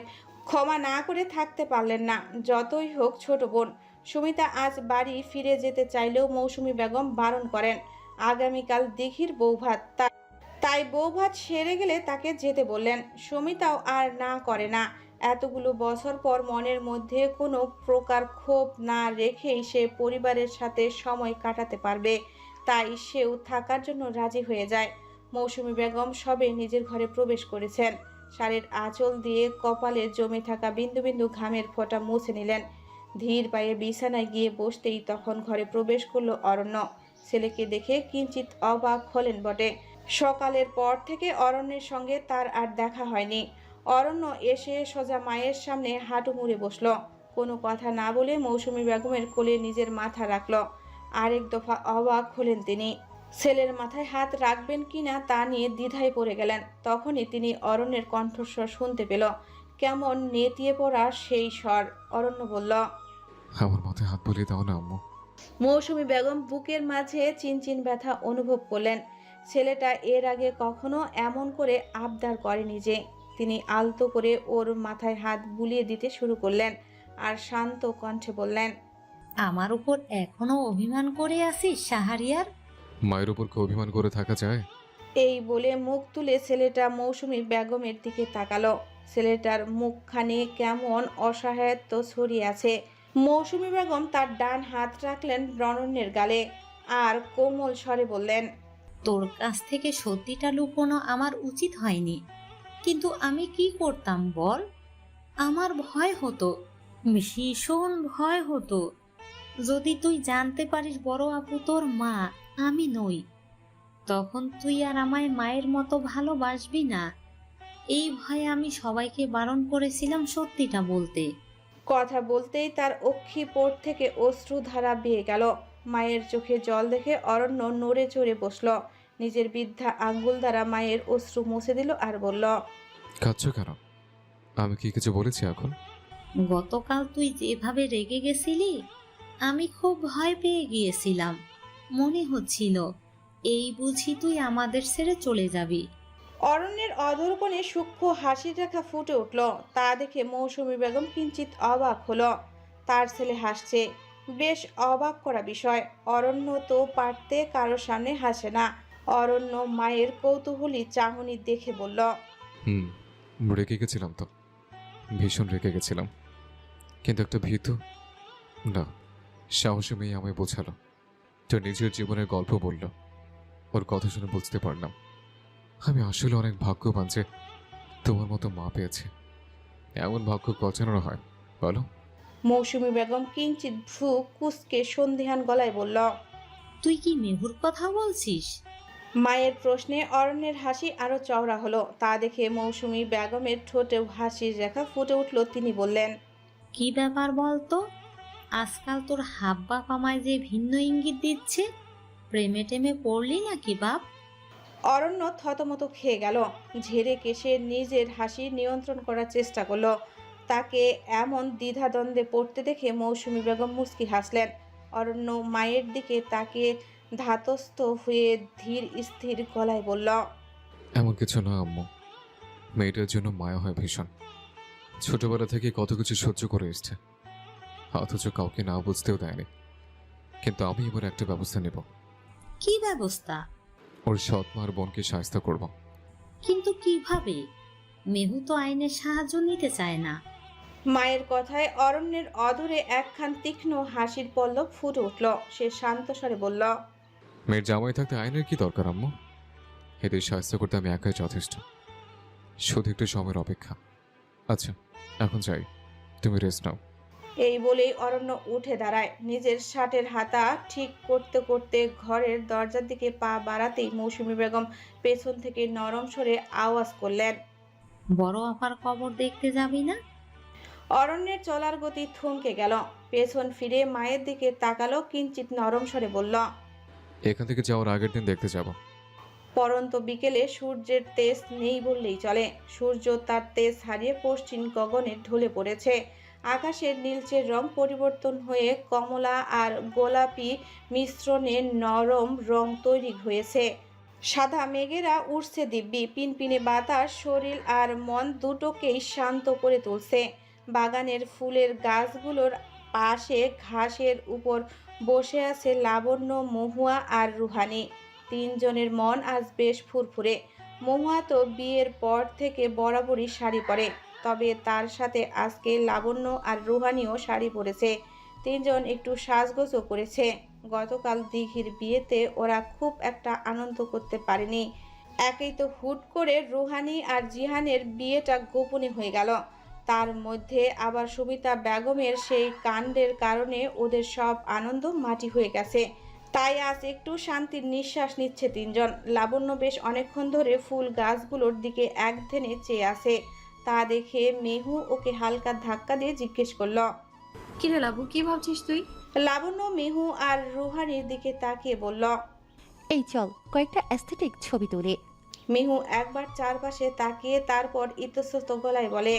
ক্ষমা না করে থাকতে পারলেন না। যতই হোক ছোট বোন। সুমিতা আজ বাড়ি ফিরে যেতে চাইলেও মৌসুমী বেগম বারণ করেন। আগামীকাল দিঘির বৌভাত, তাই বৌভাত সেরে গেলে তাকে যেতে বললেন। সুমিতাও আর না করে না। এতগুলো বছর পর মনের মধ্যে কোনো প্রকার ক্ষোভ না রেখেই সে পরিবারের সাথে সময় কাটাতে পারবে, তাই সেও থাকার জন্য রাজি হয়ে যায়। মৌসুমী বেগম সবে নিজের ঘরে প্রবেশ করেছেন। শাড়ির আঁচল দিয়ে কপালে জমে থাকা বিন্দু বিন্দু ঘামের ফোঁটা মুছে নিলেন। ধীর পায়ে বিছানায় গিয়ে বসতেই তখন ঘরে প্রবেশ করলো অরণ্য। ছেলেকে দেখে কিঞ্চিত অবাক হলেন বটে। সকালের পর থেকে অরণ্যের সঙ্গে তার আর দেখা হয়নি। অরণ্য এসে সোজা মায়ের সামনে হাঁটু মুড়ে বসল। কোনো কথা না বলে মৌসুমী বেগমের কোলে নিজের মাথা রাখল। আরেক দফা অবাক হলেন তিনি। ছেলের মাথায় হাত রাখবেন কিনা তা নিয়ে দ্বিধায় পড়ে গেলেন। তখনই তিনি অরণ্যের কণ্ঠস্বর শুনতে পেল, কেমন নেতিয়ে পড়া সেই স্বর। অরণ্য বলল, আমার মাথায় হাত বুলিয়ে দাও না আম্মু। মৌসুমী বেগম বুকের মাঝে চিনচিন ব্যথা অনুভব করলেন। ছেলেটা এর আগে কখনো এমন করে আবদার করেনি যে। তিনি আলতো করে ওর মাথায় হাত বুলিয়ে দিতে শুরু করলেন আর শান্ত কণ্ঠে বললেন, আমার উপর এখনো অভিমান করে আছিস শাহরিয়ার? মায়ের উপর কি অভিমান করে থাকা যায়? এই বলে মুখ তুলে ছেলেটা মৌসুমী বেগমের দিকে তাকালো। ছেলেটার মুখখানে কেমন অসহায়ত্ব ছড়িয়ে আছে। মৌসুমী বেগম তার ডান হাত রাখলেন রণন্যের গালে আর কোমল স্বরে বললেন, তোর কাছ থেকে সত্যিটা লুকোনো আমার উচিত হয়নি, কিন্তু আমি কি করতাম বল? আমার ভয় হতো, ভীষণ ভয় হতো। যদি তুই জানতে পারিস বড় আপু তোর মা, আমি নই, তখন তুই আর আমায় মায়ের মতো ভালোবাসবি না। এই ভয়ে আমি সবাইকে বারণ করেছিলাম সত্যিটা বলতে। কথা বলতেই তার অক্ষিপোট থেকে অশ্রুধারা বেয়ে গেল। মায়ের চোখে জল দেখে অরণ্য নড়ে চড়ে বসল, নিজের বৃদ্ধা আঙ্গুল দ্বারা মায়ের অশ্রু মুছে দিল আর বলল, কাঁদছ কেন? আমি কি কিছু বলেছি এখন? গতকাল তুই যেভাবে রেগে গেছিলি, আমি খুব ভয় পেয়ে গিয়েছিলাম। মনে হচ্ছিল এই বুঝি তুই আমাদের ছেড়ে চলে যাবি। অরণ্যের অধর কোণে সূক্ষ্ম হাসির রেখা ফুটে উঠল। তা দেখে মৌসুমী বেগম কিঞ্চিত অবাক হলো। তার ছেলে হাসছে, বেশ অবাক করা বিষয়। অরণ্য তো পারতে কারোর সামনে হাসে না। অরণ্য মায়ের কৌতূহলী চাহনি দেখে বলল, হুম, রেগে গেছিলাম তো, ভীষণ রেগে গেছিলাম। কিন্তু একটা ভীতু না সাহসী মেয়ে আমায় বোঝালো, তার নিজের জীবনের গল্প বলল। ওর কথা শুনে বুঝতে পারলাম আমি আসলে অনেক ভাগ্যবান যে তোমার মতো মা পেয়েছে। এমন ভাগ্য কচনানো হয় বলো? মৌসুমী বেগম কিঞ্চিত ভ্রু কুঁচকে সন্দিহান গলায় বলল, তুই কি মেহুর কথা বলছিস? মায়ের প্রশ্নে অরণ্যের হাসি আরো চওড়া হলো। তা দেখে মৌসুমী বেগমের ঠোঁটেও হাসির রেখা ফুটে উঠল। তিনি বললেন, কি ব্যাপার বলতো? আজকাল তোর হাব্বা আমায় যে ভিন্ন ইঙ্গিত দিচ্ছে, প্রেমে টেমে পড়লি নাকি বাপ? অরণ্য থতমত খেয়ে গেল। ঝেড়ে কেশে নিজের হাসি নিয়ন্ত্রণ করার চেষ্টা করলো। তাকে এমন দ্বিধাদ্বন্দ্বে পড়তে দেখে মৌসুমী বেগম মুচকি হাসলেন। অরণ্য মায়ের দিকে তাকে ধাতস্থ হয়ে ধীর স্থির গলায় বলল, এমন কিছু না আম্মু, মেয়েটার জন্য মায়া হয় ভীষণ। ছোটবেলা থেকে কত কিছু সহ্য করে এসছে, অথচ কাউকে না বুঝতেও দেয়নি। কিন্তু আমি এবার একটা ব্যবস্থা নেব। কি ব্যবস্থা? ওর সৎ মার বোনকে সাহায্য করব। কিন্তু কিভাবে? মেহু তো আইনের সাহায্য নিতে চায় না। মায়ের কথায় অরণ্যের অধরে একখান তীক্ষ্ণ হাসির পল্লব ফুটে উঠল। সে শান্ত স্বরে বলল, মেয়ের জামাই থাকতে আইনের কি দরকার আম্মু? এদের সাহায্য করতে আমি একাই যথেষ্ট, শুধু একটু সময়ের অপেক্ষা। আচ্ছা এখন যাই, তুমি রেস্ট নাও। এই বলেই অরণ্য উঠে দাঁড়ায়। নিজের শার্টের হাতা ঠিক করতে করতে ঘরের দরজার দিকে পা বাড়াতেই মৌসুমী বেগম পেছন থেকে নরম স্বরে আওয়াজ করলেন, বড় আপার কবর দেখতে যাবি না? অরণ্যের চলার গতি থমকে গেল। পেছন ফিরে মায়ের দিকে তাকালো, কিঞ্চিত নরম স্বরে বলল, এখান থেকে যাওয়ার আগের দিন দেখতে যাব। পরন্ত বিকেলে সূর্যের তেজ নেই বললেই চলে। সূর্য তার তেজ হারিয়ে পশ্চিম গগনে ঢলে পড়েছে। আকাশের নীলচের রং পরিবর্তন হয়ে কমলা আর গোলাপি মিশ্রণে নরম রং তৈরি হয়েছে। সাদা মেঘেরা উড়ছে দিব্যি। পিনপিনে বাতাস শরীর আর মন দুটোকেই শান্ত করে তুলছে। বাগানের ফুলের গাছগুলোর পাশে ঘাসের উপর বসে আছে লাবণ্য, মহুয়া আর রুহানি। তিনজনের মন আজ বেশ ফুরফুরে। মহুয়া তো বিয়ের পর থেকে বরাবরই শাড়ি পরে, তবে তার সাথে আজকে লাবণ্য আর রুহানিও শাড়ি পরেছে। তিনজন একটু সাজগোজও করেছে। গতকাল দিঘির বিয়েতে ওরা খুব একটা আনন্দ করতে পারেনি। একেই তো হুট করে রুহানি আর জিহানের বিয়েটা গোপনে হয়ে গেল। তার মধ্যে আবার সুমিতা বেগমের সেই কাণ্ডের কারণে ওদের সব আনন্দ মাটি হয়ে গেছে। তাই আজ একটু শান্তির নিঃশ্বাস নিচ্ছে তিনজন। লাবণ্য বেশ অনেকক্ষণ ধরে ফুল গাছগুলোর দিকে একধ্যানে চেয়ে আছে। তা দেখে মেহু ওকে হালকা ধাক্কা দিয়ে জিজ্ঞেস করলো, কিরে লাবু, কি ভাবছিস তুই? লাবণ্য মেহু আর রুহানির দিকে তাকিয়ে বলল, এই চল কয়েকটা অ্যাস্থেটিক ছবি তুলি। মেহু একবার চারপাশে তাকিয়ে তারপর ইতস্তত গলায় বলে,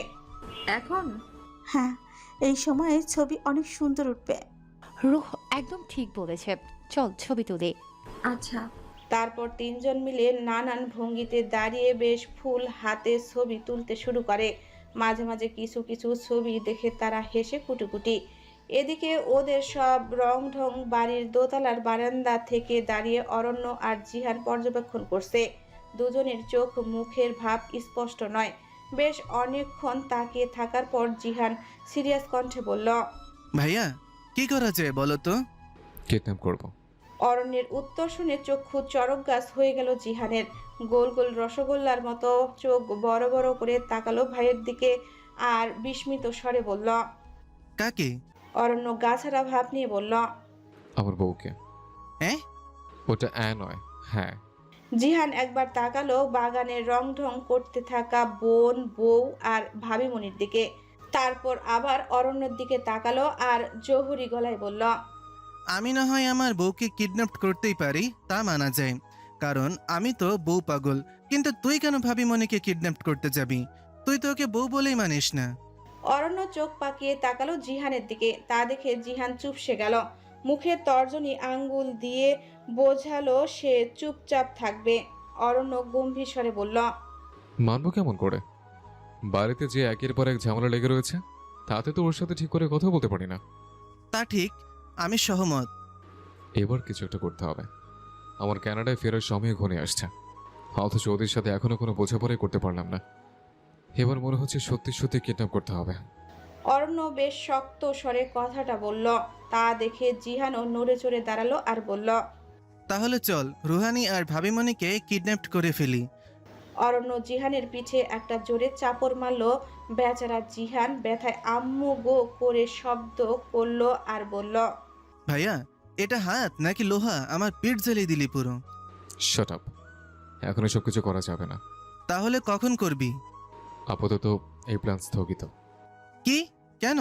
এখন? হ্যাঁ, এই সময়ে ছবি অনেক সুন্দর উঠবে। রুহ একদম ঠিক বলেছে, চল ছবি তুলি। আচ্ছা। তারপর তিনজন মিলে নানান ভঙ্গিতে দাঁড়িয়ে বেশ ফুল হাতে ছবি তুলতে শুরু করে। মাঝে মাঝে কিছু কিছু ছবি দেখে তারা হেসে কুটিকুটি। এদিকে ওদের সব রং ঢং বাড়ির দোতলার বারান্দা থেকে দাঁড়িয়ে অরণ্য আর জিহান পর্যবেক্ষণ করছে। দুজনের চোখ মুখের ভাব স্পষ্ট নয়। বেশ অনেকক্ষণ তাকিয়ে থাকার পর জিহান সিরিয়াস কণ্ঠে বলল, ভাইয়া কি করা যায় বলো তো? কিডন্যাপ করব। অরণ্যের উত্তর শুনে চক্ষু চড়ক গাছ হয়ে গেল জিহানের। গোল গোল রসগোল্লার মতো চোখ বড় বড় করে তাকালো ভাইয়ের দিকে আর বিস্মিত স্বরে বলল। কাকে? অরণ্য গাছাড়া ভাব নিয়ে বলল। আমার বউকে। হ্যাঁ? ওটা নয়, হ্যাঁ। জিহান একবার তাকালো বাগানের রং ঢং করতে থাকা বোন, বউ আর ভাবিমণির দিকে। তারপর আবার অরণ্যের দিকে তাকালো আর জহুরি গলায় বলল। আমি না হয় আমার বউকে কিডন্যাপ করতেই পারি, তা মানা যায়, কারণ আমি তো বউ পাগল। কিন্তু তুই কেন ভাবিমণিকে কিডন্যাপ করতে যাবি? তুই তো ওকে বউ বলেই মানিস না। অরণ্য চোখ পাকিয়ে তাকালো জিহানের দিকে। তা দেখে জিহান চুপসে গেল। মুখে তর্জনী আঙ্গুল দিয়ে বোঝালো সে চুপচাপ থাকবে। অরণ্য গম্ভীর স্বরে বলল। মানবো কেমন করে? বাড়িতে যে একের পর এক ঝামেলা লেগে রয়েছে, তাতে তো ওর সাথে ঠিক করে কথা বলতে পারি না। তা ঠিক, আমি সহমত। এবার কিছু একটা করতে হবে। আমার কানাডায় ফেরার সময় ঘনিয়ে আসছে, অথচ ওদের সাথে এখনো কোনো বোঝাপড়াই করতে পারলাম না। এবার মনে হচ্ছে সত্যি সত্যি কিডন্যাপ করতে হবে। অরণ্য বেশ শক্ত স্বরে কথাটা বলল। তা দেখে জিহানও নড়ে চড়ে দাঁড়ালো আর বলল। তাহলে চল রুহানি আর ভাবিমণিকে কিডন্যাপ করে ফেলি। অরণ্য জিহানের পিঠে একটা জোরে চাপড় মারল। বেচারা জিহান ব্যথায় আম্মু গো করে শব্দ করলো আর বলল। ভাইয়া, এটা হাত নাকি লোহা? আমার পিঠ জ্বালিয়ে দিলি পুরো। শাট আপ, এখন এসব কিছু করা যাবে না। তাহলে কখন করবি? আপাতত এই প্ল্যান স্থগিত। কি? কেন?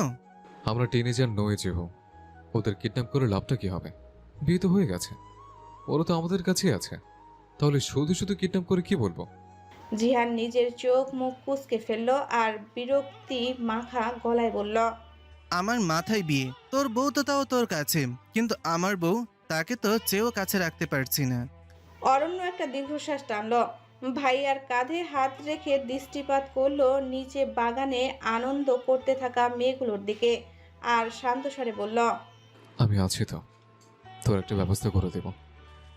আমরা টিনেজার নই যেহু, ওদের কিডন্যাপ করে লাভটা কি হবে? বিয়ে তো হয়ে গেছে, ওরা তো আমাদের কাছেই আছে। তাহলে শুধু শুধু কিডন্যাপ করে কি বলবো? জিহান নিজের চোখ মুখ কুঁচকে ফেললো আর বিরক্তি মাখা গলায় বলল। আমার মাথায় বিয়ে, তোর বউ তো তাও তোর কাছে, কিন্তু আমার বউ, তাকে তো চেয়েও কাছে রাখতে পারছি না। অরণ্য একটা দীর্ঘশ্বাস টানলো। ভাইয়ার কাঁধে হাত রেখে দৃষ্টিপাত করলো নিচে বাগানে আনন্দ করতে থাকা মেয়েগুলোর দিকে আর শান্ত স্বরে বলল। আমি আছি তো, তোর একটা ব্যবস্থা করে দেব।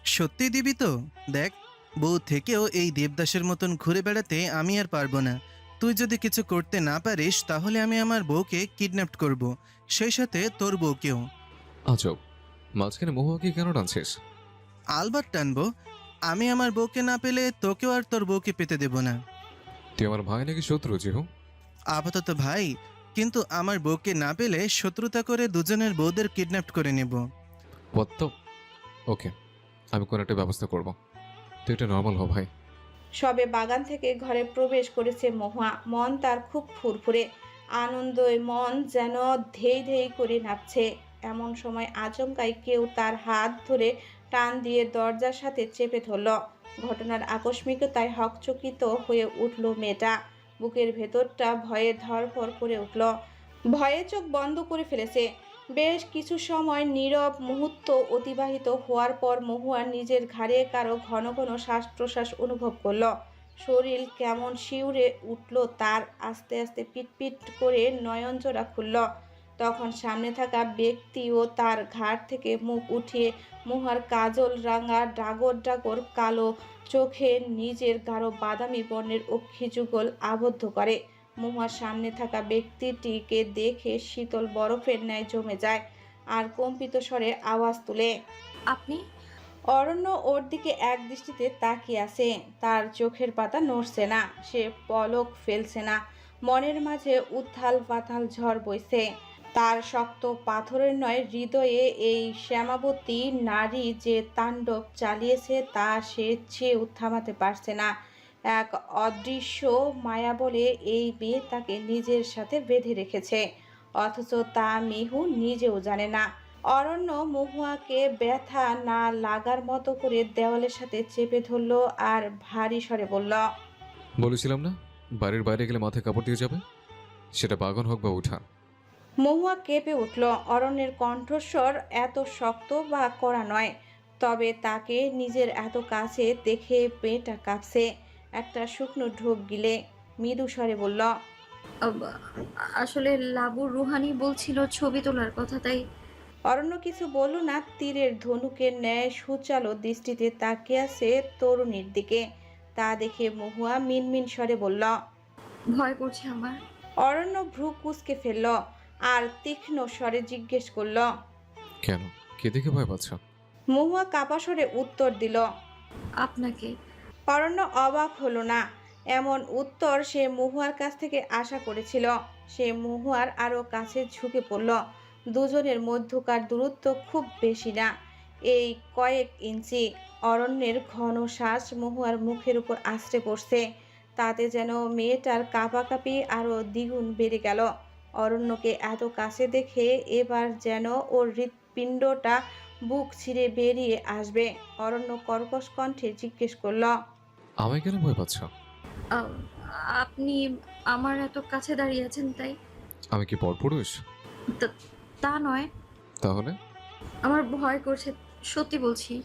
সত্যি দিবি তো? দেখ, বউ থেকেও এই দেবদাসের মতন ঘুরে বেড়াতে আমি আর পারবো না। তুই যদি কিছু করতে না পারিস তাহলে আমি আমার বউকে কিডন্যাপ করব, সেই সাথে তোর বউকেও। আজব, মাঝখানে মহুয়াকে কেন টানছিস? আলবাত টানবো। আমি আমার বউকে না পেলে তোকেও আর তোর বউকে পেতে দেব না। তুই আমার ভাই নাকি শত্রু যেহু? আপাতত ভাই, কিন্তু আমার বউকে না পেলে শত্রুতা করে দুজনের বউদের কিডন্যাপ করে নেব। ওকে, আমি কোনো একটা ব্যবস্থা করব। তুই একটা নর্মাল হ ভাই। সবে বাগান থেকে ঘরে প্রবেশ করেছে মহুয়া। মন তার খুব ফুরফুরে, আনন্দে মন যেন ধেই ধেই করে নাচছে। এমন সময় আচমকাই কেউ তার হাত ধরে টান দিয়ে দরজার সাথে চেপে ধরল। ঘটনার আকস্মিকতায় হকচকিত হয়ে উঠল মেয়েটা। বুকের ভেতরটা ভয়ে ধড়ফড় করে উঠল। ভয়ে চোখ বন্ধ করে ফেলেছে। বেশ কিছু সময় নীরব মুহূর্ত অতিবাহিত হওয়ার পর মহুয়া নিজের ঘাড়ে কারো ঘন ঘন শ্বাস প্রশ্বাস অনুভব করল। শরীর কেমন শিউরে উঠল তার। আস্তে আস্তে পিটপিট করে নয়নজোড়া খুলল। তখন সামনে থাকা ব্যক্তিও তার ঘাড় থেকে মুখ উঠিয়ে মহুয়ার কাজল রাঙা ডাগর ডাগর কালো চোখে নিজের গাঢ় বাদামি বর্ণের অক্ষিযুগল আবদ্ধ করে। মহুয়ার সামনে থাকা ব্যক্তিটিকে দেখে শীতল বরফের ন্যায় জমে যায় আর কম্পিত স্বরে আওয়াজ তুলে। আপনি? অরণ্য ওর দিকে এক দৃষ্টিতে তাকিয়ে আছে। তার চোখের পাতা নড়ছে না, সে পলক ফেলছে না। মনের মাঝে উত্থাল পাতাল ঝড় বইছে। তার শক্ত পাথরের নয় হৃদয়ে এই শ্যামাবতী নারী যে তাণ্ডব চালিয়েছে তা সে চেয়েও থামাতে পারছে না। এক অদৃশ্য মায়া বলে এই মেয়ে তাকে নিজের সাথে বেঁধে রেখেছে, অথচ তা মিহু নিজেও জানে না। অরণ্য মহুয়াকে ব্যথা না লাগার মতো করে দেওয়ালের সাথে চেপে ধরল আর ভারী স্বরে বলল। বলেছিলাম না, বাড়ির বাইরে গেলে মাথায় কাপড় দিয়ে যাবে, সেটা বাগান হোক বা উঠান। মহুয়া কেঁপে উঠল। অরণ্যের কণ্ঠস্বর এত শক্ত বা কড়া নয়, তবে তাকে নিজের এত কাছে দেখে পেটটা কাঁপছে। একটা শুকনো ঢোক গিলে মৃদু স্বরে বলল। আব- আসলে লাবু রুহানি বলছিল ছবি তোলার কথা, তাই। অরণ্য কিছু বলল না। তীরের ধনুকের ন্যায় সুচালো দৃষ্টিতে তাকিয়ে আছে তরুণীর দিকে। তা দেখে মহুয়া মিনমিন স্বরে বলল। ভয় করছে আমার। অরণ্য ভ্রু কুঁচকে ফেলল আর তীক্ষ্ণ স্বরে জিজ্ঞেস করল। কেন, কে দেখে ভয় পাচ্ছ? মহুয়া কাপা স্বরে উত্তর দিল। আপনাকে। অরণ্য অবাক হলো না। এমন উত্তর সে মহুয়ার কাছ থেকে আশা করেছিল। সে মহুয়ার আরো কাছে ঝুঁকে পড়ল। দুজনের মধ্যকার দূরত্ব খুব বেশি না, এই কয়েক ইঞ্চি। অরণ্যের ঘন শ্বাস মহুয়ার মুখের উপর আছড়ে পড়ছে। তাতে যেন মেয়েটার কাঁপাকাঁপি আরো দ্বিগুণ বেড়ে গেল। অরণ্যকে এত কাছে দেখে এবার যেন ওর হৃৎপিণ্ডটা বুক ছিঁড়ে বেরিয়ে আসবে। অরণ্য কর্কশ কণ্ঠে জিজ্ঞেস করল, আমায় কেন ভয় পাচ্ছ? আহ, আপনি আমার এত কাছে দাঁড়িয়ে আছেন তাই। আমি কি পরপুরুষ? তা- তা নয়, তাহলে? আমার ভয় করছে, সত্যি বলছি।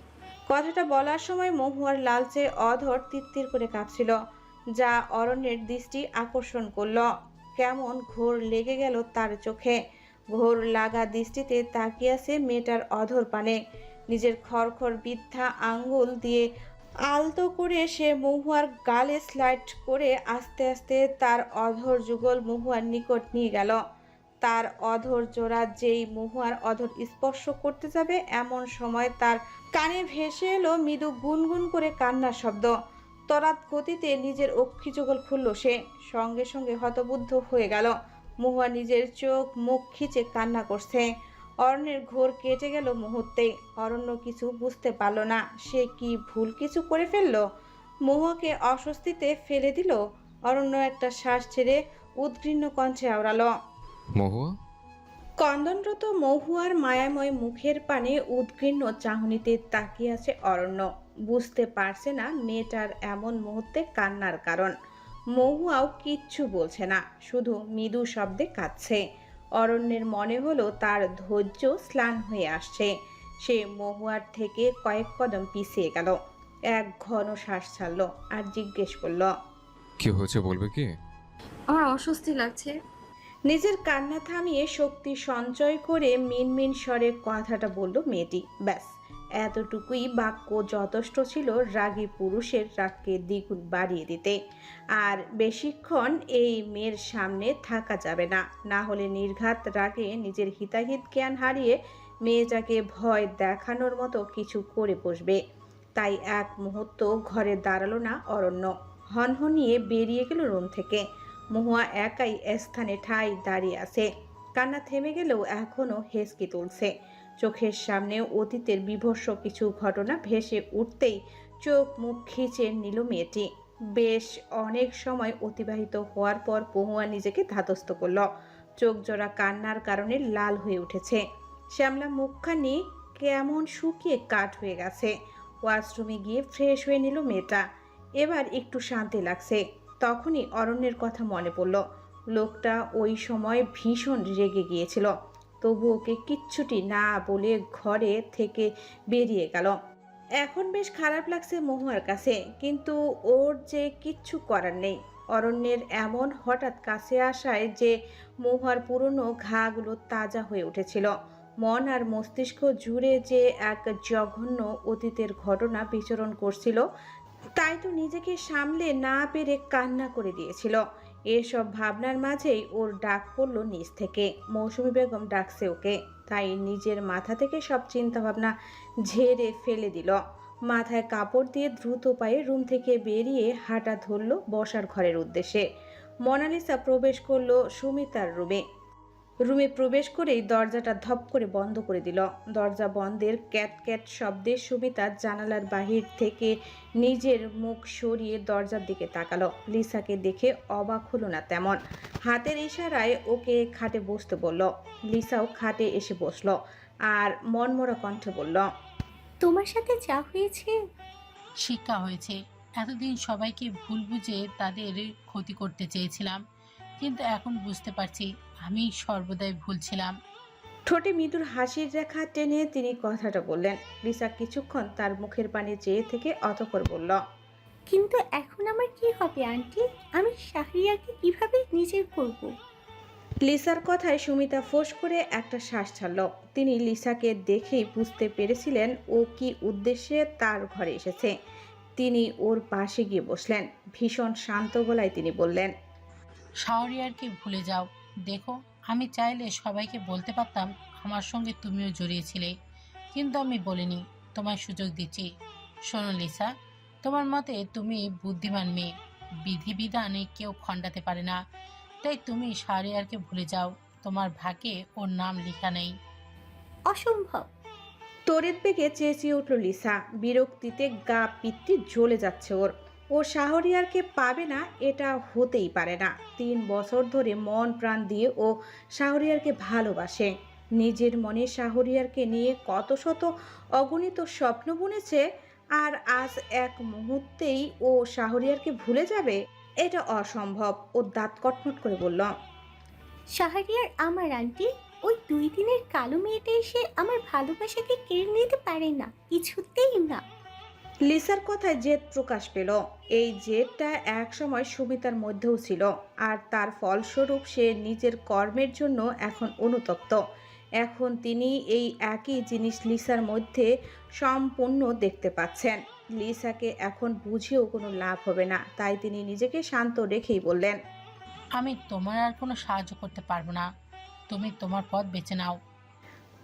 কথাটা বলার সময় মহুয়ার লালচে অধর তিত্তির করে কাঁপছিল, যা অরণ্যের দৃষ্টি আকর্ষণ করল। কেমন ঘোর লেগে গেল তার চোখে। ঘোর লাগা দৃষ্টিতে তাকিয়ে আছে মেয়েটার অধর পানে। নিজের খড়খড় বৃদ্ধা আঙ্গুল দিয়ে আলতো করে সে মহুয়ার গালে স্লাইড করে আস্তে আস্তে তার অধর যুগল মহুয়ার নিকট নিয়ে গেল। তার অধর জোড়া যেই মহুয়ার অধর স্পর্শ করতে যাবে, এমন সময় তার কানে ভেসে এলো মৃদু গুনগুন করে কান্নার শব্দ। তড়াৎ গতিতে নিজের অক্ষিযুগল খুলল সে। সঙ্গে সঙ্গে হতবুদ্ধ হয়ে গেল। মহুয়া নিজের চোখ মুখ খিচে কান্না করছে। অরণ্যের ঘোর কেটে গেল মুহূর্তেই। অরণ্য কিছু বুঝতে পারল না, সে কি ভুল কিছু করে ফেলল, মহুয়াকে অস্বস্তিতে ফেলে দিল। অরণ্য একটা শ্বাস ছেড়ে উদ্ঘৃণ্য কণ্ঠে আওড়ালো, মহুয়া? ক্রন্দনরত মহুয়ার মায়াময় মুখের পানে উদ্ঘৃণ্য চাহনিতে তাকিয়ে আছে অরণ্য। বুঝতে পারছে না মেয়েটার এমন মুহূর্তে কান্নার কারণ। মহুয়াও কিচ্ছু বলছে না, শুধু মৃদু শব্দে কাঁদছে। অরণ্যের মনে হলো তার ধৈর্য স্লান হয়ে আসছে। সে মহুয়ার থেকে কয়েক কদম পিছিয়ে গেল, এক ঘন শ্বাস ছাড়ল আর জিজ্ঞেস করল, কি হয়েছে বলবে কি? আমার অস্বস্তি লাগছে। নিজের কান্না থামিয়ে শক্তি সঞ্চয় করে মিনমিন স্বরে কথাটা বলল মেয়েটি। ব্যাস, এতটুকুই বাক্য যথেষ্ট ছিল রাগী পুরুষের রাগকে দ্বিগুণ বাড়িয়ে দিতে। আর বেশিক্ষণ এই মেয়ের সামনে থাকা যাবে না, না হলে নির্ঘাত রাগে নিজের হিতাহিত জ্ঞান হারিয়ে মেয়েটাকে ভয় দেখানোর মতো কিছু করে বসবে। তাই এক মুহূর্ত ঘরে দাঁড়ালো না অরণ্য, হনহনিয়ে বেরিয়ে গেল রুম থেকে। মহুয়া একাই স্থানে ঠাই দাঁড়িয়ে আছে। কান্না থেমে গেলেও এখনো হেসকি তুলছে। চোখের সামনে অতীতের বিভৎস কিছু ঘটনা ভেসে উঠতেই চোখ মুখ খিচে নিল মেয়েটি। বেশ অনেক সময় অতিবাহিত হওয়ার পর মহুয়া নিজেকে ধাতস্থ করল। চোখ জোড়া কান্নার কারণে লাল হয়ে উঠেছে। শ্যামলা মুখখানি কেমন শুকিয়ে কাঠ হয়ে গেছে। ওয়াশরুমে গিয়ে ফ্রেশ হয়ে নিল মেয়েটা। এবার একটু শান্তি লাগছে। তখনই অরণ্যের কথা মনে পড়ল। লোকটা ওই সময় ভীষণ রেগে গিয়েছিল, তবু ওকে কিচ্ছুটি না বলে ঘরে থেকে বেরিয়ে গেল। এখন বেশ খারাপ লাগছে মহুয়ার কাছে, কিন্তু ওর যে কিচ্ছু করার নেই। অরণ্যের এমন হঠাৎ কাছে আসায় যে মহুয়ার পুরনো ঘাগুলো তাজা হয়ে উঠেছিল। মন আর মস্তিষ্ক জুড়ে যে এক জঘন্য অতীতের ঘটনা বিচরণ করছিল, তাই তো নিজেকে সামলে না পেরে কান্না করে দিয়েছিল। এসব ভাবনার মাঝেই ওর ডাক পড়ল নিচ থেকে। মৌসুমী বেগম ডাকছে ওকে। তাই নিজের মাথা থেকে সব চিন্তা ভাবনা ঝেড়ে ফেলে দিল। মাথায় কাপড় দিয়ে দ্রুত পায়ে রুম থেকে বেরিয়ে হাঁটা ধরল বসার ঘরের উদ্দেশ্যে। মোনালিসা প্রবেশ করলো সুমিতার রুমে। রুমে প্রবেশ করেই দরজাটা ধপ করে বন্ধ করে দিল। দরজা বন্ধের ক্যাট ক্যাট শব্দে সুমিতা জানালার বাহির থেকে নিজের মুখ সরিয়ে দরজার দিকে তাকালো। লিসাকে দেখে অবাক হলো না তেমন। হাতের ইশারায় ওকে খাটে বসতে বলল। লিসাও খাটে এসে বসলো আর মনমরা কণ্ঠে বলল, তোমার সাথে যা হয়েছে। শিক্ষা হয়েছে। এতদিন সবাইকে ভুল বুঝে তাদের ক্ষতি করতে চেয়েছিলাম, কিন্তু এখন বুঝতে পারছি আমি সর্বদাই ভুল ছিলাম। ঠোঁটে মৃদুর হাসির রেখা টেনে তিনি কথাটা বললেন। লিসা কিছুক্ষণ তার মুখের পানে চেয়ে থেকে অতঃপর বলল, কিন্তু এখন আমার কি হবে আন্টি? আমি শাহরিয়ারকে কিভাবে নিজের করব? লিসার কথায় সুমিতা ফোঁস করে একটা শ্বাস ছাড়ল। তিনি লিসাকে দেখেই বুঝতে পেরেছিলেন ও কি উদ্দেশ্যে তার ঘরে এসেছে। তিনি ওর পাশে গিয়ে বসলেন। ভীষণ শান্ত গলায় তিনি বললেন, শাহরিয়ারকে ভুলে যাও। দেখো, আমি চাইলে সবাইকে বলতে পারতাম আমার সঙ্গে তুমিও জড়িয়েছিলে, কিন্তু আমি বলিনি। তোমায় সুযোগ দিচ্ছি। শোনো লিসা, তোমার মতে তুমি বুদ্ধিমান মেয়ে, বিধিবিধানে কেউ খণ্ডাতে পারে না। তাই তুমি শাহরিয়ারকে ভুলে যাও, তোমার ভাগ্যে ওর নাম লেখা নেই। অসম্ভব। তড়িৎ বেগে চেঁচিয়ে উঠল লিসা। বিরক্তিতে গা পিত্তি জ্বলে যাচ্ছে ওর। ও শাহরিয়ারকে পাবে না এটা হতেই পারে না। 3 বছর ধরে মন প্রাণ দিয়ে ও শাহরিয়ারকে ভালোবাসে। নিজের মনে শাহরিয়ারকে নিয়ে কত শত অগণিত স্বপ্ন বুনেছে, আর আজ এক মুহূর্তেই ও শাহরিয়ারকে ভুলে যাবে? এটা অসম্ভব। ও দাঁত কটমট করে বলল, শাহরিয়ার আমার আন্টি, ওই 2 দিনের কালো মেয়েটা এসে আমার ভালোবাসাকে কেড়ে নিতে পারে না, কিছুতেই না। লিসার কথায় জেদ প্রকাশ পেল। এই জেদটা একসময় সুমিতার মধ্যেও ছিল, আর তার ফলস্বরূপ সে নিজের কর্মের জন্য এখন অনুতপ্ত। এখন তিনি এই একই জিনিস লিসার মধ্যে সম্পূর্ণ দেখতে পাচ্ছেন। লিসাকে এখন বুঝিয়েও কোনো লাভ হবে না, তাই তিনি নিজেকে শান্ত রেখেই বললেন, আমি তোমার আর কোনো সাহায্য করতে পারবো না, তুমি তোমার পথ বেছে নাও।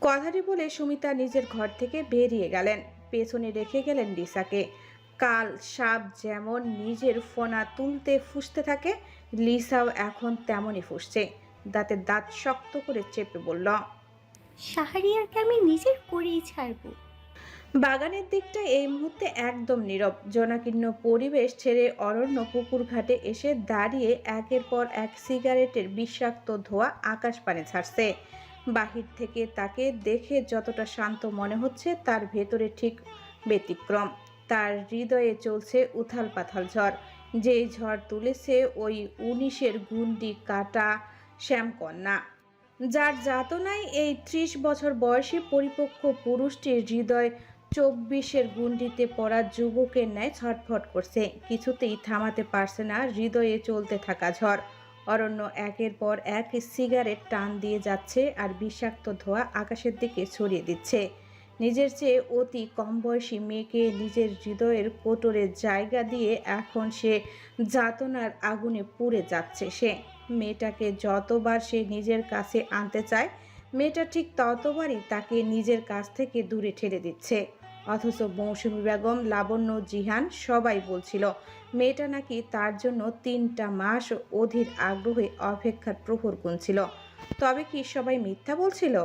কথাটি বলে সুমিতা নিজের ঘর থেকে বেরিয়ে গেলেন, পেছনে রেখে গেলেন লিসাকে। কাল সাপ যেমন নিজের ফোনা তুলতে ফুঁসতে থাকে, লিসাও এখন তেমনই ফুঁসছে। দাঁতে দাঁত শক্ত করে চেপে বলল, শাহরিয়ারকে আমি নিজের করেই ছাড়বো। বাগানের দিকটা এই মুহূর্তে একদম নীরব। জনাকীর্ণ পরিবেশ ছেড়ে অরণ্য পুকুর ঘাটে এসে দাঁড়িয়ে একের পর এক সিগারেটের বিষাক্ত ধোঁয়া আকাশ পানে ছাড়ছে। বাহির থেকে তাকে দেখে যতটা শান্ত মনে হচ্ছে, তার ভেতরে ঠিক ব্যতিক্রম। তার হৃদয়ে চলছে উথাল পাথাল ঝড়। যেই ঝড় তুলেছে ওই 19-এর গুন্ডি কাটা শ্যামকন্যা, যার যাতনায় এই 30 বছর বয়সী পরিপক্ক পুরুষটির হৃদয় 24-এর গুন্ডিতে পড়া যুবকের ন্যায় ছটফট করছে। কিছুতেই থামাতে পারছে না হৃদয়ে চলতে থাকা ঝড়। অরণ্য একের পর এক সিগারেট টান দিয়ে যাচ্ছে আর বিষাক্ত ধোঁয়া আকাশের দিকে ছড়িয়ে দিচ্ছে। নিজের চেয়ে অতি কম বয়সী মেয়েকে নিজের হৃদয়ের কোটরে জায়গা দিয়ে এখন সে যাতনার আগুনে পুড়ে যাচ্ছে। সে মেয়েটাকে যতবার সে নিজের কাছে আনতে চায়, মেয়েটা ঠিক ততবারই তাকে নিজের কাছ থেকে দূরে ঠেলে দিচ্ছে। অথচ মৌসুমী বেগম, লাবণ্য, জিহান সবাই বলছিল মেয়েটা নাকি তার জন্য 3টা মাস অধীর আগ্রহে অপেক্ষার প্রহর গুনছিল। তবে কি সবাই মিথ্যা বলছিল?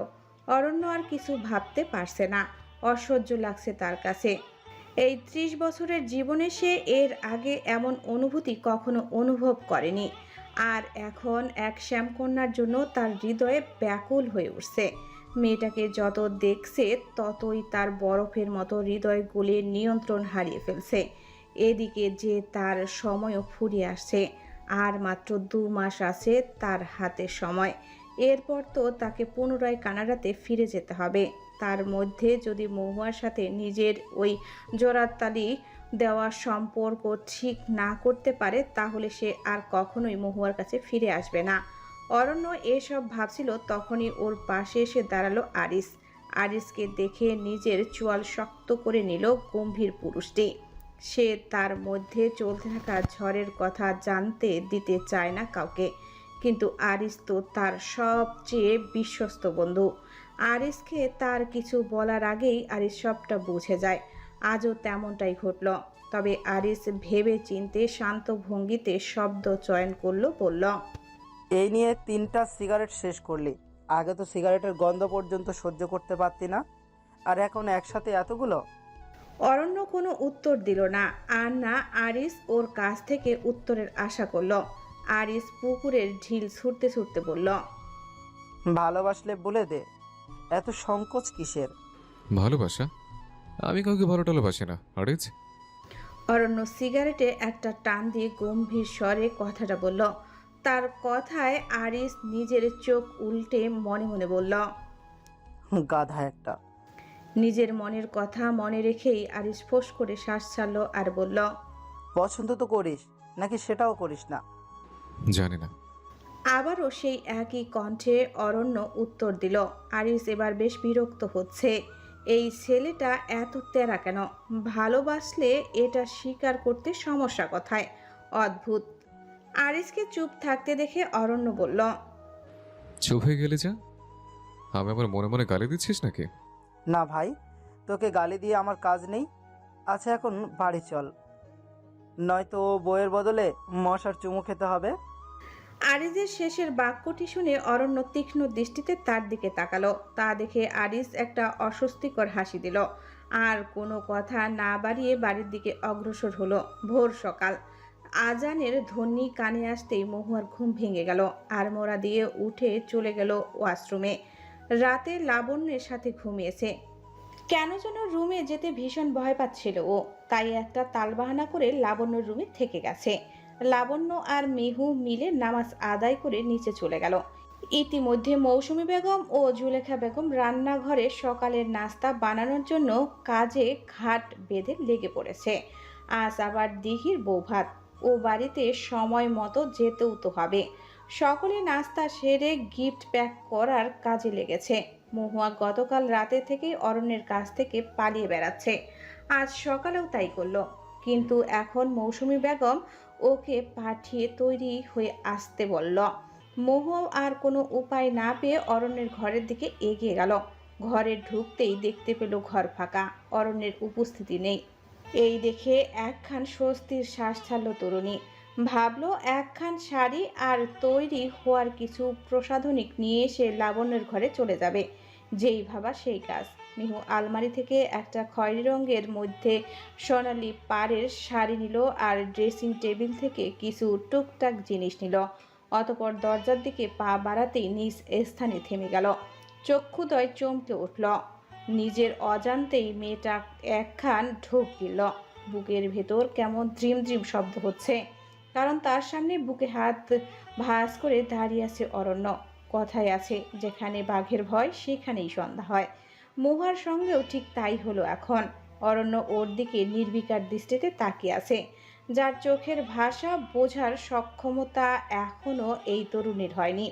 অরণ্য আর কিছু ভাবতে পারছে না। অসহ্য লাগছে তার কাছে। এই 30 বছরের জীবনে সে এর আগে এমন অনুভূতি কখনো অনুভব করেনি। আর এখন এক শ্যামকন্যার জন্য তার হৃদয়ে ব্যাকুল হয়ে উঠছে। মেয়েটাকে যত দেখছে ততই তার বরফের মতো হৃদয় গলে নিয়ন্ত্রণ হারিয়ে ফেলছে। এদিকে যে তার সময়ও ফুরিয়ে আসছে। আর মাত্র 2 মাস আছে তার হাতে সময়। এরপর তো তাকে পুনরায় কানাডাতে ফিরে যেতে হবে। তার মধ্যে যদি মহুয়ার সাথে নিজের ওই জোড়াতালি দেওয়া সম্পর্ক ঠিক না করতে পারে, তাহলে সে আর কখনোই মহুয়ার কাছে ফিরে আসবে না। অরণ্য এসব ভাবছিল, তখনই ওর পাশে এসে দাঁড়ালো আরিস। আরিসকে দেখে নিজের চোয়াল শক্ত করে নিল গম্ভীর পুরুষটি। সে তার মধ্যে চলতে থাকা ঝড়ের কথা জানতে দিতে চায় না কাউকে, কিন্তু আরিস তো তার সবচেয়ে বিশ্বস্ত বন্ধু। আরিসকে তার কিছু বলার আগেই আরিস সবটা বুঝে যায়। আজও তেমনটাই ঘটল। তবে আরিস ভেবে চিনতে শান্ত ভঙ্গিতে শব্দ চয়ন করলো, বলল, এই নিয়ে 3টা সিগারেট শেষ করলি। আগে তো সিগারেটের গন্ধ পর্যন্ত সহ্য করতে পারতি না, আর এখন একসাথে এতগুলো। অরণ্য কোনো উত্তর দিল না, আর না আরিস ওর কাছ থেকে উত্তরের আশা করল। আরিস পুকুরের ঢিল ছুটতে ছুটতে বলল, ভালোবাসলে বলে দে, এত সংকোচ কিসের? ভালোবাসা? আমি কাউকে ভালো টালোবাসি না আরিজ। অরণ্য সিগারেটে একটা টান দিয়ে গম্ভীর স্বরে কথাটা বলল। তার কথায় আরিস নিজের চোখ উল্টে মনে মনে বলল, গাধা একটা। নিজের মনের কথা মনে রেখেই আরিস ফোঁস করে শ্বাস ছাড়ল আর বলল, পছন্দ তো করিস নাকি সেটাও করিস না? জানি না। আবারও সেই একই কণ্ঠে অরণ্য উত্তর দিল। আরিস এবার বেশ বিরক্ত হচ্ছে। এই ছেলেটা এত তেরা কেন? ভালোবাসলে এটা স্বীকার করতে সমস্যা কোথায়? অদ্ভুত। আরিসকে চুপ থাকতে দেখে অরণ্য বলল, চুপ হয়ে গেলে যা। আমি আমার মনে মনে গালি দিচ্ছিস নাকি? না ভাই, তোকে গালি দিয়ে আমার কাজ নেই। আচ্ছা এখন বাড়ি চল, নয়তো বইয়ের বদলে মশার চুমু খেতে হবে। আরিজের শেষের বাক্যটি শুনে অরণ্য তীক্ষ্ণ দৃষ্টিতে তার দিকে তাকালো। তা দেখে আরিজ একটা অস্বস্তিকর হাসি দিল, আর কোনো কথা না বাড়িয়ে বাড়ির দিকে অগ্রসর হলো। ভোর সকাল, আজানের ধ্বনি কানে আসতেই মহুয়ার ঘুম ভেঙে গেল। আর মোড়া দিয়ে উঠে চলে গেল ওয়াশরুমে। রাতে লাবণ্যের সাথে ঘুমিয়েছে। কেন যেন রুমে যেতে ভীষণ ভয় পাচ্ছিল ও, তাই একটা তালবাহানা করে লাবণ্যর রুমে থেকে গেছে। লাবণ্য আর মিহু মিলে নামাজ আদায় করে নিচে চলে গেল। ইতিমধ্যে মৌসুমী বেগম ও জুলেখা বেগম রান্নাঘরে সকালের নাস্তা বানানোর জন্য কাজে ঘাট বেঁধে লেগে পড়েছে। আজ আবার দিঘির বৌভাত, ও বাড়িতে সময় মতো যেতেও তো হবে। সকলে নাস্তা সেরে গিফট প্যাক করার কাজে লেগেছে। মহুয়া গতকাল রাতে থেকেই অরণ্যের কাছ থেকে পালিয়ে বেড়াচ্ছে, আজ সকালেও তাই করলো। কিন্তু এখন মৌসুমী বেগম ওকে পাঠিয়ে তৈরি হয়ে আসতে বলল। মহুয়া আর কোনো উপায় না পেয়ে অরণ্যের ঘরের দিকে এগিয়ে গেল। ঘরে ঢুকতেই দেখতে পেল ঘর ফাঁকা, অরণ্যের উপস্থিতি নেই। এই দেখে একখান স্বস্তির শ্বাস ছাড়ল তরুণী। ভাবলো একখান শাড়ি আর তৈরি হওয়ার কিছু প্রসাধনিক নিয়ে সে লাবণ্যের ঘরে চলে যাবে। যেই ভাবা সেই কাজ। মিহু আলমারি থেকে একটা খয়েরি রঙের মধ্যে সোনালি পাড়ের শাড়ি নিল আর ড্রেসিং টেবিল থেকে কিছু টুকটাক জিনিস নিল। অতপর দরজার দিকে পা বাড়াতেই নিজ স্থানে থেমে গেল। চক্ষুদয় চমকে উঠল। নিজের অজান্তেই মেয়েটা একখান ঢোক গিলল। বুকের ভেতর কেমন দ্রিম দ্রিম শব্দ হচ্ছে, কারণ তার সামনে বুকে হাত ভাঁজ করে দাঁড়িয়ে আছে অরণ্য। কথায় আছে, যেখানে বাঘের ভয় সেখানেই সন্ধ্যা হয়। মহুয়ার সঙ্গেও ঠিক তাই হলো এখন। অরণ্য ওর দিকে নির্বিকার দৃষ্টিতে তাকিয়ে আছে, যার চোখের ভাষা বোঝার সক্ষমতা এখনও এই তরুণীর হয়নি।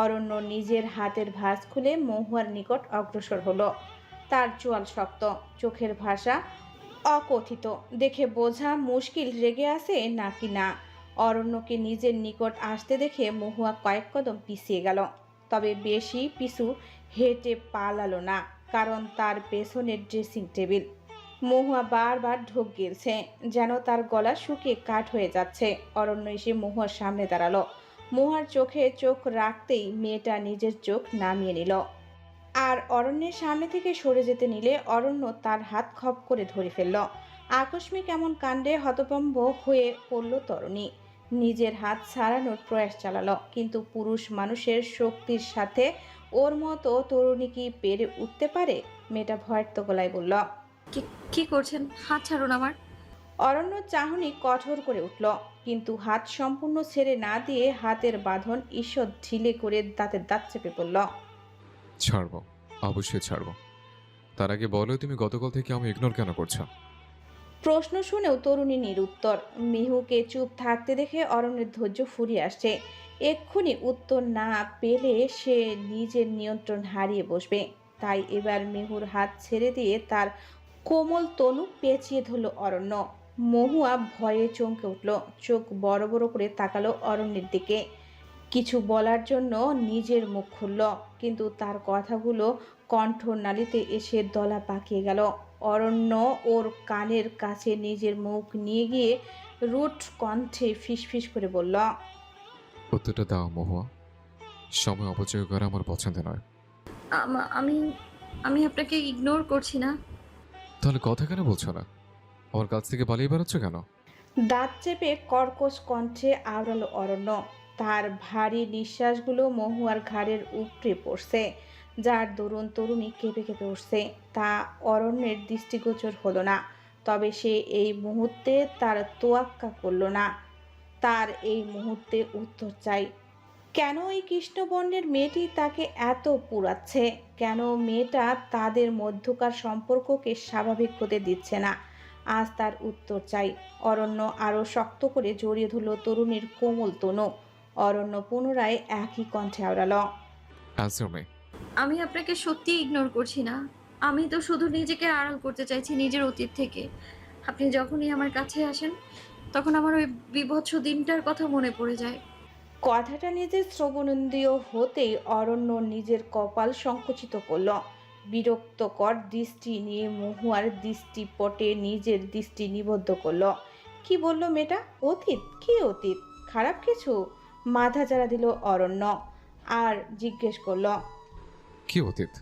অরণ্য নিজের হাতের ভাঁজ খুলে মহুয়ার নিকট অগ্রসর হলো। তার চোয়াল শক্ত, চোখের ভাষা অকথিত, দেখে বোঝা মুশকিল রেগে আছে নাকি না। অরণ্যকে নিজের নিকট আসতে দেখে মহুয়া কয়েক কদম পিছিয়ে গেল, তবে বেশি পিছু হেঁটে পালালো না, কারণ তার পেছনের ড্রেসিং টেবিল। মহুয়া বারবার ঢোক গিলছে, যেন তার গলা শুকিয়ে কাঠ হয়ে যাচ্ছে। অরণ্য এসে মহুয়ার সামনে দাঁড়ালো। মহুয়ার চোখে চোখ রাখতেই মেয়েটা নিজের চোখ নামিয়ে নিল, আর অরণ্যের সামনে থেকে সরে যেতে নিলে অরণ্য তার হাত খপ করে ধরে ফেলল। আকস্মিক এমন কাণ্ডে হতভম্ব হয়ে পড়ল তরুণী। নিজের হাত ছাড়ানোর প্রয়াস চালালো, কিন্তু পুরুষ মানুষের শক্তির সাথে ওর মতো তরুণী কি পেরে উঠতে পারে? মেয়েটা ভয়ার্ত গলায় বলল, কি করছেন? হাত ছাড়ুন আমার। অরণ্য চাহনি কঠোর করে উঠল, কিন্তু হাত সম্পূর্ণ ছেড়ে না দিয়ে হাতের বাঁধন ঈষৎ ঢিলে করে দাঁতের দাঁত চেপে পড়ল। ছাড়বো, অবশ্যই ছাড়বো। তার আগে বলো, তুমি গতকাল থেকে আমি ইগনোর কেন করছো? প্রশ্ন শুনেও তরুণী নিরুত্তর। মিহুকে চুপ থাকতে দেখে অরণ্যের ধৈর্য ফুরিয়ে আসছে। এক্ষুনি উত্তর না পেলে সে নিজের নিয়ন্ত্রণ হারিয়ে বসবে। তাই এবার মিহুর হাত ছেড়ে দিয়ে তার কোমল তনু পেঁচিয়ে ধরল অরণ্য। মহুয়া ভয়ে চমকে উঠল, চোখ বড় বড় করে তাকালো অরণ্যের দিকে। কিছু বলার জন্য নিজের মুখ খুলল, কিন্তু তার কথাগুলো কণ্ঠনালীতে এসে দলা পাকিয়ে গেল। অরণ্য ওর কানের কাছে নিজের মুখ নিয়ে গিয়ে রুট কণ্ঠে ফিসফিস করে বলল, উত্তরটা দাও মহুয়া। সময় অপচয় করা আমার পছন্দ নয়। আমি আমি আপনাকে ইগনোর করছি না। তাহলে কথা কেন বলছো না? আমার কাছ থেকে পালিয়ে বেড়াচ্ছ কেন? দাঁত চেপে কর্কশ কণ্ঠে আওড়ালো অরণ্য। তার ভারী নিঃশ্বাসগুলো মহুয়ার ঘাড়ের উপড়ে পড়ছে, যার দরুন তরুণী কেঁপে কেঁপে উঠছে। তা অরণ্যের দৃষ্টিগোচর হলো না, তবে সে এই মুহূর্তে তার তোয়াক্কা করল না। তার এই মুহূর্তে উত্তর চাই। কেন এই কৃষ্ণবর্ণের মেয়েটি তাকে এত পুড়াচ্ছে? কেন মেয়েটা তাদের মধ্যকার সম্পর্ককে স্বাভাবিক হতে দিচ্ছে না? আজ তার উত্তর চাই। অরণ্য আরও শক্ত করে জড়িয়ে ধরল তরুণীর কোমল তনু। অরণ্য পুনরায় একই কণ্ঠে আওড়াল, অ্যান্সার মি। আমি আপনাকে সত্যি ইগনোর করছি না। আমি তো শুধু নিজেকে আড়াল করতে চাইছি নিজের অতীত থেকে। আপনি যখনই আমার কাছে আসেন তখন আমার ওই বিভৎস দিনটার কথা মনে পড়ে যায়। কথাটা নিজের শ্রবণেন্দ্রিয় হতেই অরণ্য নিজের কপাল সংকুচিত করল। বিরক্তকর দৃষ্টি নিয়ে মহুয়ার দৃষ্টিপটে নিজের দৃষ্টি নিবদ্ধ করলো। কি বলল মেয়েটা? অতীত? কি অতীত? খারাপ কিছু? মাথা চাড়া দিল অরণ্য আর জিজ্ঞেস করলো। কি অতীত?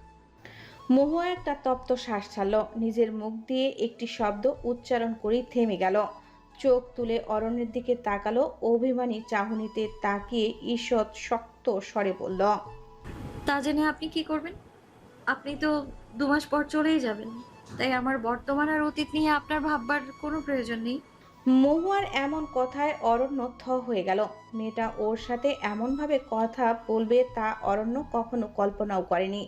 মহুয়া একটা তপ্ত শ্বাস ছাড়ল, নিজের মুখ দিয়ে একটি শব্দ উচ্চারণ করেই থেমে গেল। চোখ তুলে অরণ্যের দিকে তাকালো, অভিমানী চাহনিতে তাকিয়ে ঈষৎ শক্ত স্বরে বলল, তা জেনে আপনি কি করবেন? আপনি তো 2 মাস পর চলেই যাবেন, তাই আমার বর্তমান আর অতীত নিয়ে আপনার ভাববার কোনো প্রয়োজন নেই। মহুয়ার এমন কথায় অরণ্য থ হয়ে গেল। মেয়েটা ওর সাথে এমনভাবে কথা বলবে তা অরণ্য কখনো কল্পনাও করেনি।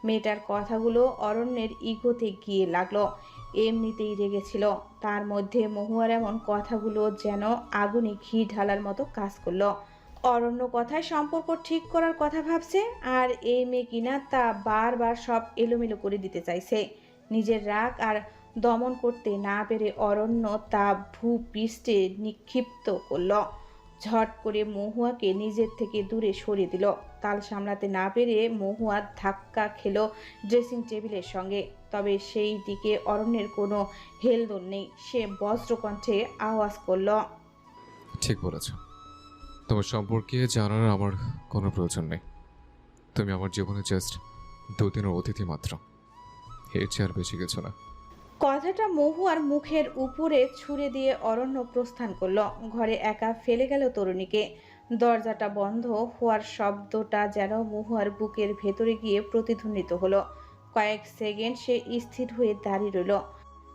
মেয়েটার কথাগুলো অরণ্যের ইগোতে গিয়ে লাগলো। এমনিতেই রেগেছিল, তার মধ্যে মহুয়ার এমন কথাগুলো যেন আগুনে ঘি ঢালার মতো কাজ করলো। অরণ্য কথায় সম্পর্ক ঠিক করার কথা ভাবছে, আর এই মেয়ে কিনা তা বারবার সব এলোমেলো করে দিতে চাইছে। নিজের রাগ আর দমন করতে না পেরে অরণ্য তা ভূপৃষ্ঠে নিক্ষিপ্ত করল। ঝট করে মহুয়াকে নিজের থেকে দূরে সরিয়ে দিল। তাল সামলাতে না পেরে মহুয়া ধাক্কা খেল ড্রেসিং টেবিলের সঙ্গে। তবে সেই দিকে অরণ্যের কোনো হেলদোল নেই। সে বজ্রকণ্ঠে আওয়াজ করল, ঠিক বলেছ। তোমার সম্পর্কে জানার আমার কোনো প্রয়োজন নেই। তুমি আমার জীবনে জাস্ট 2 দিনের অতিথি মাত্র, এর চেয়ে আর বেশি কিছু না। কথাটা মহুয়ার মুখের উপরে ছুঁড়ে দিয়ে অরণ্য প্রস্থান করলো। ঘরে একা ফেলে গেল তরুণীকে। দরজাটা বন্ধ হওয়ার শব্দটা যেন মহুয়ার বুকের ভেতরে গিয়ে প্রতিধ্বনিত হলো। কয়েক সেকেন্ড সে স্থির হয়ে দাঁড়িয়ে রইল,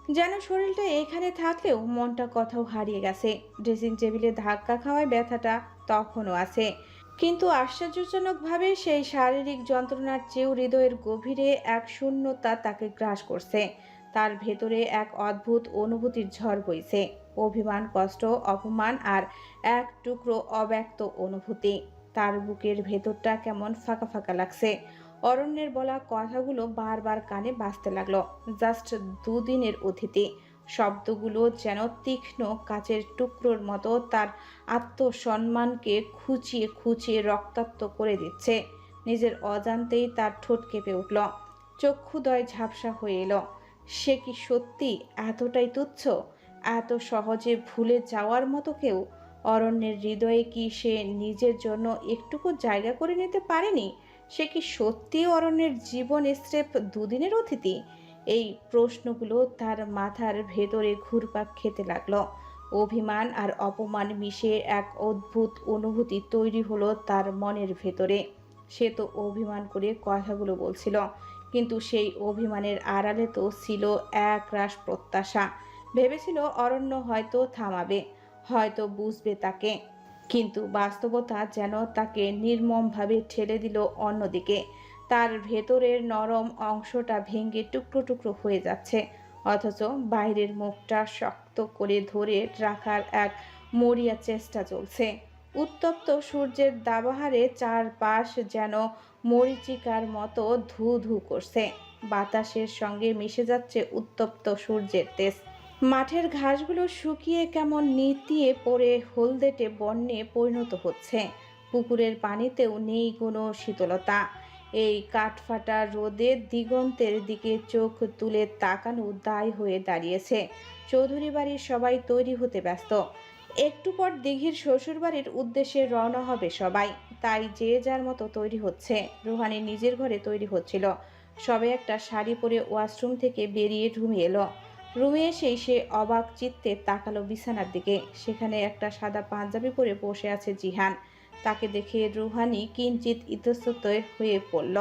যেন শরীরটা এখানে থাকলেও মনটা কোথাও হারিয়ে গেছে। ড্রেসিং টেবিলে ধাক্কা খাওয়ায় ব্যথাটা তখনও আছে, কিন্তু আশ্চর্যজনকভাবে সেই শারীরিক যন্ত্রণার চেয়েও হৃদয়ের গভীরে এক শূন্যতা তাকে গ্রাস করছে। তার ভেতরে এক অদ্ভুত অনুভূতির ঝড় বইছে, অভিমান, কষ্ট, অপমান আর এক টুকরো অব্যক্ত অনুভূতি। তার বুকের ভেতরটা কেমন ফাঁকা ফাঁকা লাগছে। অরণ্যের বলা কথাগুলো বারবার কানে বাজতে লাগলো। জাস্ট 2 দিনের অতিথি শব্দগুলো যেন তীক্ষ্ণ কাচের টুকরোর মতো তার আত্মসম্মানকে খুঁচিয়ে খুঁচিয়ে রক্তাক্ত করে দিচ্ছে। নিজের অজান্তেই তার ঠোঁট কেঁপে উঠল, চক্ষুদয় ঝাপসা হয়ে এলো। সে কি সত্যি এতটাই তুচ্ছ, এত সহজে ভুলে যাওয়ার মতো কেউ? অরণ্যের হৃদয়ে কি সে নিজের জন্য একটুকু জায়গা করে নিতে পারেনি? সে কি সত্যি অরণ্যের জীবনে স্রেফ 2 দিনের অতিথি? এই প্রশ্নগুলো তার মাথার ভেতরে ঘুরপাক খেতে লাগলো। অভিমান আর অপমান মিশে এক অদ্ভুত অনুভূতি তৈরি হলো তার মনের ভেতরে। সে তো অভিমান করে কথাগুলো বলছিল, কিন্তু সেই অভিমানের আড়ালে তো ছিল একরাশ প্রত্যাশা। ভেবেছিল অরণ্য হয়তো থামাবে, হয়তো বুঝবে তাকে, কিন্তু বাস্তবতা যেন তাকে নির্মমভাবে ঠেলে দিল অন্যদিকে। তার ভেতরের নরম অংশটা ভেঙে টুকরো টুকরো হয়ে যাচ্ছে, অথচ বাইরের মুখটা শক্ত করে ধরে রাখার এক মরিয়া চেষ্টা চলছে। উত্তপ্ত সূর্যের দাবাহারে চারপাশ যেন মরীচিকার মতো ধু ধু করছে। বাতাসের সঙ্গে মিশে যাচ্ছে উত্তপ্ত সূর্যের তেজ। মাঠের ঘাসগুলো শুকিয়ে কেমন নিতিয়ে পড়ে হলদেটে বন্যে পরিণত হচ্ছে। পুকুরের পানিতেও নেই কোনো শীতলতা। এই কাঠফাটা রোদে দিগন্তের দিকে চোখ তুলে তাকানো দায় হয়ে দাঁড়িয়েছে। চৌধুরী বাড়ির সবাই তৈরি হতে ব্যস্ত। একটু পর দিঘির শ্বশুরবাড়ির উদ্দেশ্যে রওনা হবে সবাই, তাই যে যার মতো তৈরি হচ্ছে। রুহানি নিজের ঘরে তৈরি হচ্ছিল। সবে একটা শাড়ি পরে ওয়াশরুম থেকে বেরিয়ে রুমে এলো। রুমে এসেই সে অবাক চিত্তে তাকালো বিছানার দিকে। সেখানে একটা সাদা পাঞ্জাবি পরে বসে আছে জিহান। তাকে দেখে রুহানি কিঞ্চিত ইতস্তত হয়ে পড়ল।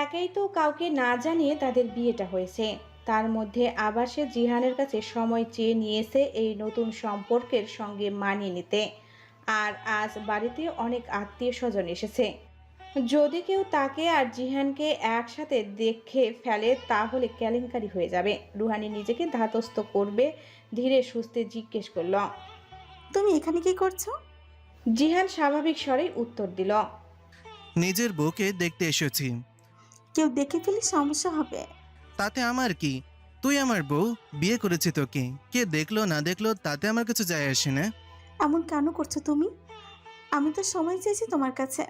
একাই তো কাউকে না জানিয়ে তাদের বিয়েটা হয়েছে, তার মধ্যে আবার সে জিহানের কাছে সময় চেয়ে নিয়েছে এই নতুন সম্পর্কের সঙ্গে মানিয়ে নিতে। আর আজ বাড়িতে অনেক আত্মীয় স্বজন এসেছে। যদি কেউ তাকে আর জিহানকে একসাথে দেখে ফেলে তাহলে কেলেঙ্কারি হয়ে যাবে। রুহানি নিজেকে ধাতস্থ করবে ধীরে সুস্থে জিজ্ঞেস করল, তুমি এখানে কি করছো? জিহান স্বাভাবিক স্বরেই উত্তর দিল, নিজের বউকে দেখতে এসেছি। কেউ দেখে ফেলে সমস্যা হবে। তাতে আমার কি? তুই আমার বউ, বিয়ে করেছি তোকে। কে দেখলো না দেখলো তাতে আমার কিছু যায় আসে না। এমন কেন করছো তুমি? আমি তো সময় চেয়েছি তোমার কাছে।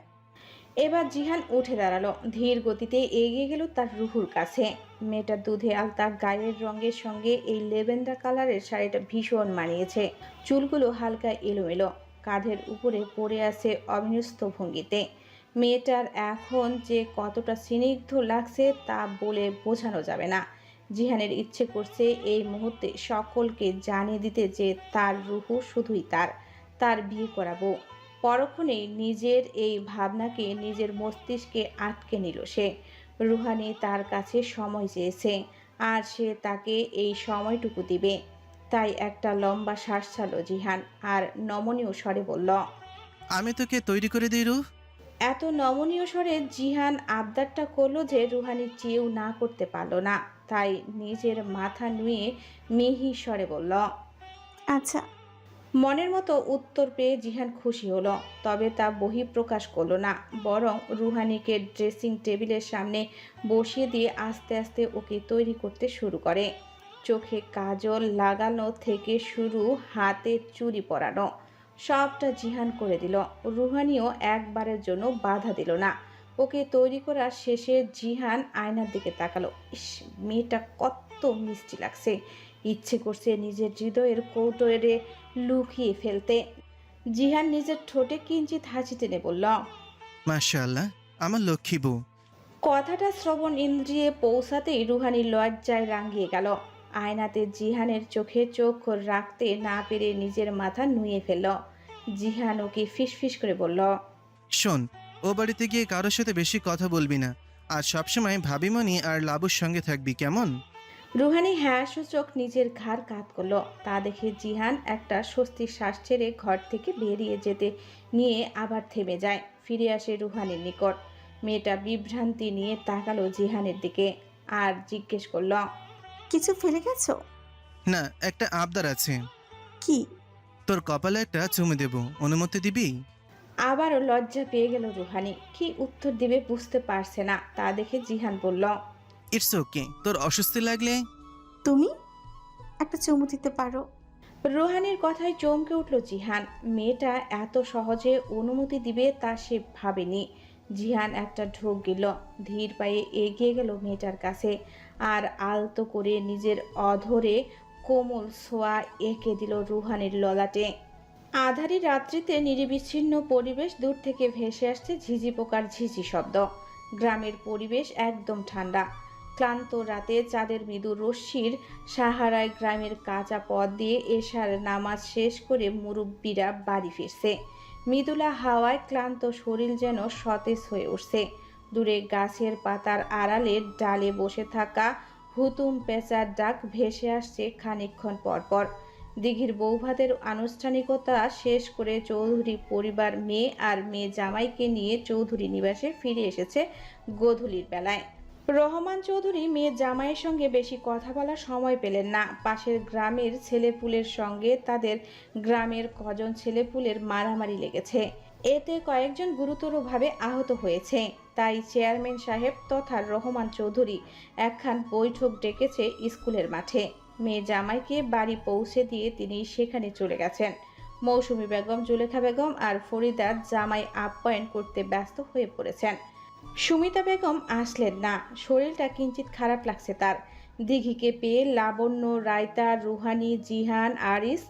এবার জিহান উঠে দাঁড়ালো, ধীর গতিতে এগিয়ে গেল তার রুহুর কাছে। মেয়েটার দুধে আলতা গায়ের রঙের সঙ্গে এই লেভেন্ডার কালারের শাড়িটা ভীষণ মানিয়েছে। চুলগুলো হালকা এলোমেলো, কাঁধের উপরে পড়ে আছে অবিন্যস্ত ভঙ্গিতে। মেয়েটার এখন যে কতটা স্নিগ্ধ লাগছে তা বলে বোঝানো যাবে না। জিহানের ইচ্ছে করছে এই মুহূর্তে সকলকে জানিয়ে দিতে যে তার রুহু শুধুই তার বিয়ে করাবো। পরক্ষণেই নিজের এই ভাবনাকে নিজের মস্তিষ্কে আটকে নিল সে। রুহানি তার কাছে সময় চেয়েছে, আর সে তাকে এই সময়টুকু দিবে। তাই একটা লম্বা শ্বাস ছাড়ল জিহান, আর নমনীয় স্বরে বলল, আমি তোকে তৈরি করে দিই রুহ। এত নমনীয় স্বরে জিহান আবদারটা করলো যে রুহানি চেয়েও না করতে পারল না। তাই নিজের মাথা নুয়ে মিহি স্বরে বলল, আচ্ছা। মনের মতো উত্তর পেয়ে জিহান খুশি হলো, তবে তা বহিঃপ্রকাশ করলো না। বরং রুহানিকে ড্রেসিং টেবিলের সামনে বসিয়ে দিয়ে আস্তে আস্তে ওকে তৈরি করতে শুরু করে। চোখে কাজল লাগানো থেকে শুরু হাতে চুড়ি পরানো, সবটা জিহান করে দিল। রুহানিও একবারের জন্য বাধা দিল না। ওকে তৈরি করার শেষে জিহান আয়নার দিকে তাকালো। ইস, মেয়েটা কত মিষ্টি লাগছে। ইচ্ছে করছে নিজের হৃদয়ের কৌটোরে লুকিয়ে ফেলতে। জিহান নিজের ঠোঁটে কিঞ্চিত হাসি টেনে বলল, মাশাআল্লাহ, আমার লক্ষ্মী বউ। কথাটা শ্রবণ ইন্দ্রিয়ে পৌঁছাতেই রুহানি লজ্জায় রাঙিয়ে গেল। আয়নাতে জিহানের চোখে চোখ রাখতে না পেরে নিজের মাথা নুয়ে ফেলল। জিহান ওকে ফিসফিস করে বলল, শোন, ও বাড়িতে গিয়ে কারোর সাথে বেশি কথা বলবি না, আর সবসময় ভাবিমণি আর লাবুর সঙ্গে থাকবি, কেমন? রুহানি হ্যাঁ সূচক নিজের ঘাড় কাত করলো। তা দেখে জিহান একটা স্বস্তির শ্বাস ছেড়ে ঘর থেকে বেরিয়ে যেতে নিয়ে আবার থেমে যায়। ফিরে আসে রুহানির নিকট। মেয়েটা বিভ্রান্তি নিয়ে তাকালো জিহানের দিকে আর জিজ্ঞেস করল, কিছু ফেলে গেছো? না, একটা আবদার আছে। কি? তোর কপালে একটা চুমু দেব, অনুমতি দিবি? আবারও লজ্জা পেয়ে গেল রুহানি। কি উত্তর দিবে বুঝতে পারছে না। তা দেখে জিহান বলল, ইটস ওকে, তোর অস্বস্তি লাগলে। তুমি একটা চুমু দিতে পারো। রুহানির কথায় চমকে উঠল জিহান। মেয়েটা এত সহজে অনুমতি দিবে তা সে ভাবেনি। জিহান একটা ঢোক গেল, ধীর পায়ে এগিয়ে গেল মেয়েটার কাছে, আর আলতো করে নিজের অধরে কোমল ছোঁয়া এঁকে দিল রুহানির ললাটে। আধারি রাত্রিতে নিরিবিচ্ছিন্ন পরিবেশ, দূর থেকে ভেসে আসছে ঝিঝি পোকার ঝিঝি শব্দ। গ্রামের পরিবেশ একদম ঠান্ডা। ক্লান্ত রাতে চাঁদের মৃদু রশ্মির সাহারায় গ্রামের কাঁচা পথ দিয়ে এশার নামাজ শেষ করে মুরব্বীরা বাড়ি ফিরছে। মৃদুলা হাওয়ায় ক্লান্ত শরীর যেন সতেজ হয়ে উঠছে। দূরে গাছের পাতার আড়ালে ডালে বসে থাকা হুতুম পেঁচার ডাক ভেসে আসছে খানিকক্ষণ পরপর। দিঘির বৌভাতের আনুষ্ঠানিকতা শেষ করে চৌধুরী পরিবার মেয়ে আর মেয়ে জামাইকে নিয়ে চৌধুরী নিবাসে ফিরে এসেছে গোধূলির বেলায়। রহমান চৌধুরী মেয়ে জামাইয়ের সঙ্গে বেশি কথা বলার সময় পেলেন না। পাশের গ্রামের ছেলেপুলের সঙ্গে তাদের গ্রামের কজন ছেলেপুলের মারামারি লেগেছে। এতে কয়েকজন গুরুতরভাবে আহত হয়েছে। তাই চেয়ারম্যান সাহেব তথা রহমান চৌধুরী একখান বৈঠক ডেকেছে স্কুলের মাঠে। মেয়ে জামাইকে বাড়ি পৌঁছে দিয়ে তিনি সেখানে চলে গেছেন। মৌসুমী বেগম, জুলেখা বেগম আর ফরিদা জামাই আপ্যায়ন করতে ব্যস্ত হয়ে পড়েছেন। সুমিতা বেগম আসলেন না, শরীরটা কিঞ্চিত খারাপ লাগছে তার। দিঘিকে পেয়ে লাবণ্য, রায়তা, রুহানি, জিহান, আরিস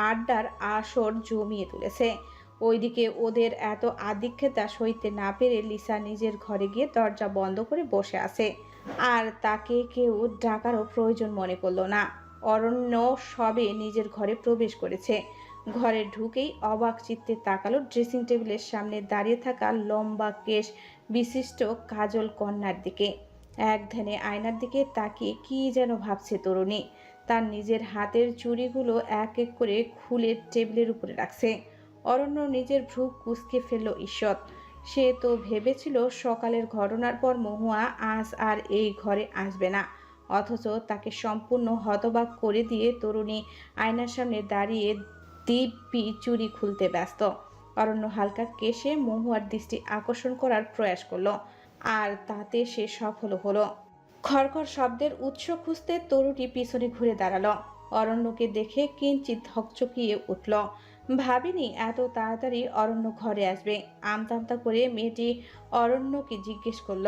আড্ডার আসর জমিয়ে তুলেছে। ওইদিকে ওদের এত আদিক্ষেতা সইতে না পেরে লিসা নিজের ঘরে গিয়ে দরজা বন্ধ করে বসে আছে, আর তাকে কেউ ডাকারও প্রয়োজন মনে করলো না। অরণ্য সবে নিজের ঘরে প্রবেশ করেছে। ঘরে ঢুকেই অবাক চিত্তে তাকালো ড্রেসিং টেবিলের সামনে দাঁড়িয়ে থাকা লম্বা কেশ বিশিষ্ট কাজল কন্যার দিকে। এক ধ্যানে আয়নার দিকে তাকিয়ে কি যেন ভাবছে তরুণী। তার নিজের হাতের চুড়িগুলো এক এক করে খুলে টেবিলের উপরে রাখছে। অরণ্য নিজের ভ্রু কুঁচকে ফেলল ঈষৎ। সে তো ভেবেছিল সকালের ঘটনার পর মহুয়া আজ আর এই ঘরে আসবে না, অথচ তাকে সম্পূর্ণ হতবাক করে দিয়ে তরুণী আয়নার সামনে দাঁড়িয়ে দিব্যি চুড়ি খুলতে ব্যস্ত। অরণ্য হালকা কেশে মহুয়ার দৃষ্টি আকর্ষণ করার প্রয়াস করলো, আর তাতে সে সফল হলো। খড়খড় শব্দের উৎস খুঁজতে তরুটি পিছনে ঘুরে দাঁড়ালো। অরণ্যকে দেখে কিঞ্চিত হকচকিয়ে উঠল। ভাবিনি এত তাড়াতাড়ি অরণ্য ঘরে আসবে। আমতা আমতা করে মেয়েটি অরণ্যকে জিজ্ঞেস করল।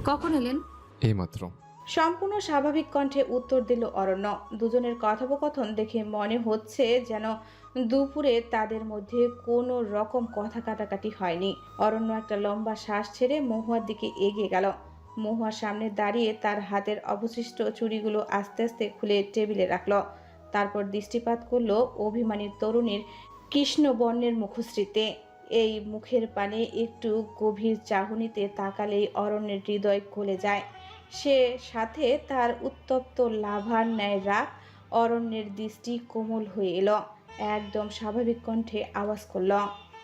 কখন এলেন? এইমাত্র। সম্পূর্ণ স্বাভাবিক কণ্ঠে উত্তর দিল অরণ্য। দুজনের কথোপকথন দেখে মনে হচ্ছে যেন দুপুরে তাদের মধ্যে কোনো রকম কথা কাটাকাটি হয়নি। অরণ্য একটা লম্বা শ্বাস ছেড়ে মহুয়ার দিকে এগিয়ে গেল। মহুয়ার সামনে দাঁড়িয়ে তার হাতের অবশিষ্ট চুড়িগুলো আস্তে আস্তে খুলে টেবিলে রাখল। তারপর দৃষ্টিপাত করলো অভিমানী তরুণীর কৃষ্ণবর্ণের মুখশ্রীতে। এই মুখের পানে একটু গভীর চাহনিতে তাকালেই অরণ্যের হৃদয় গলে যায়। সে সাথে তার উত্তপ্ত লাভার ন্যায় রাগ। অরণ্যের দৃষ্টি কোমল হয়ে এলো। একদম স্বাভাবিক কণ্ঠে আওয়াজ করল।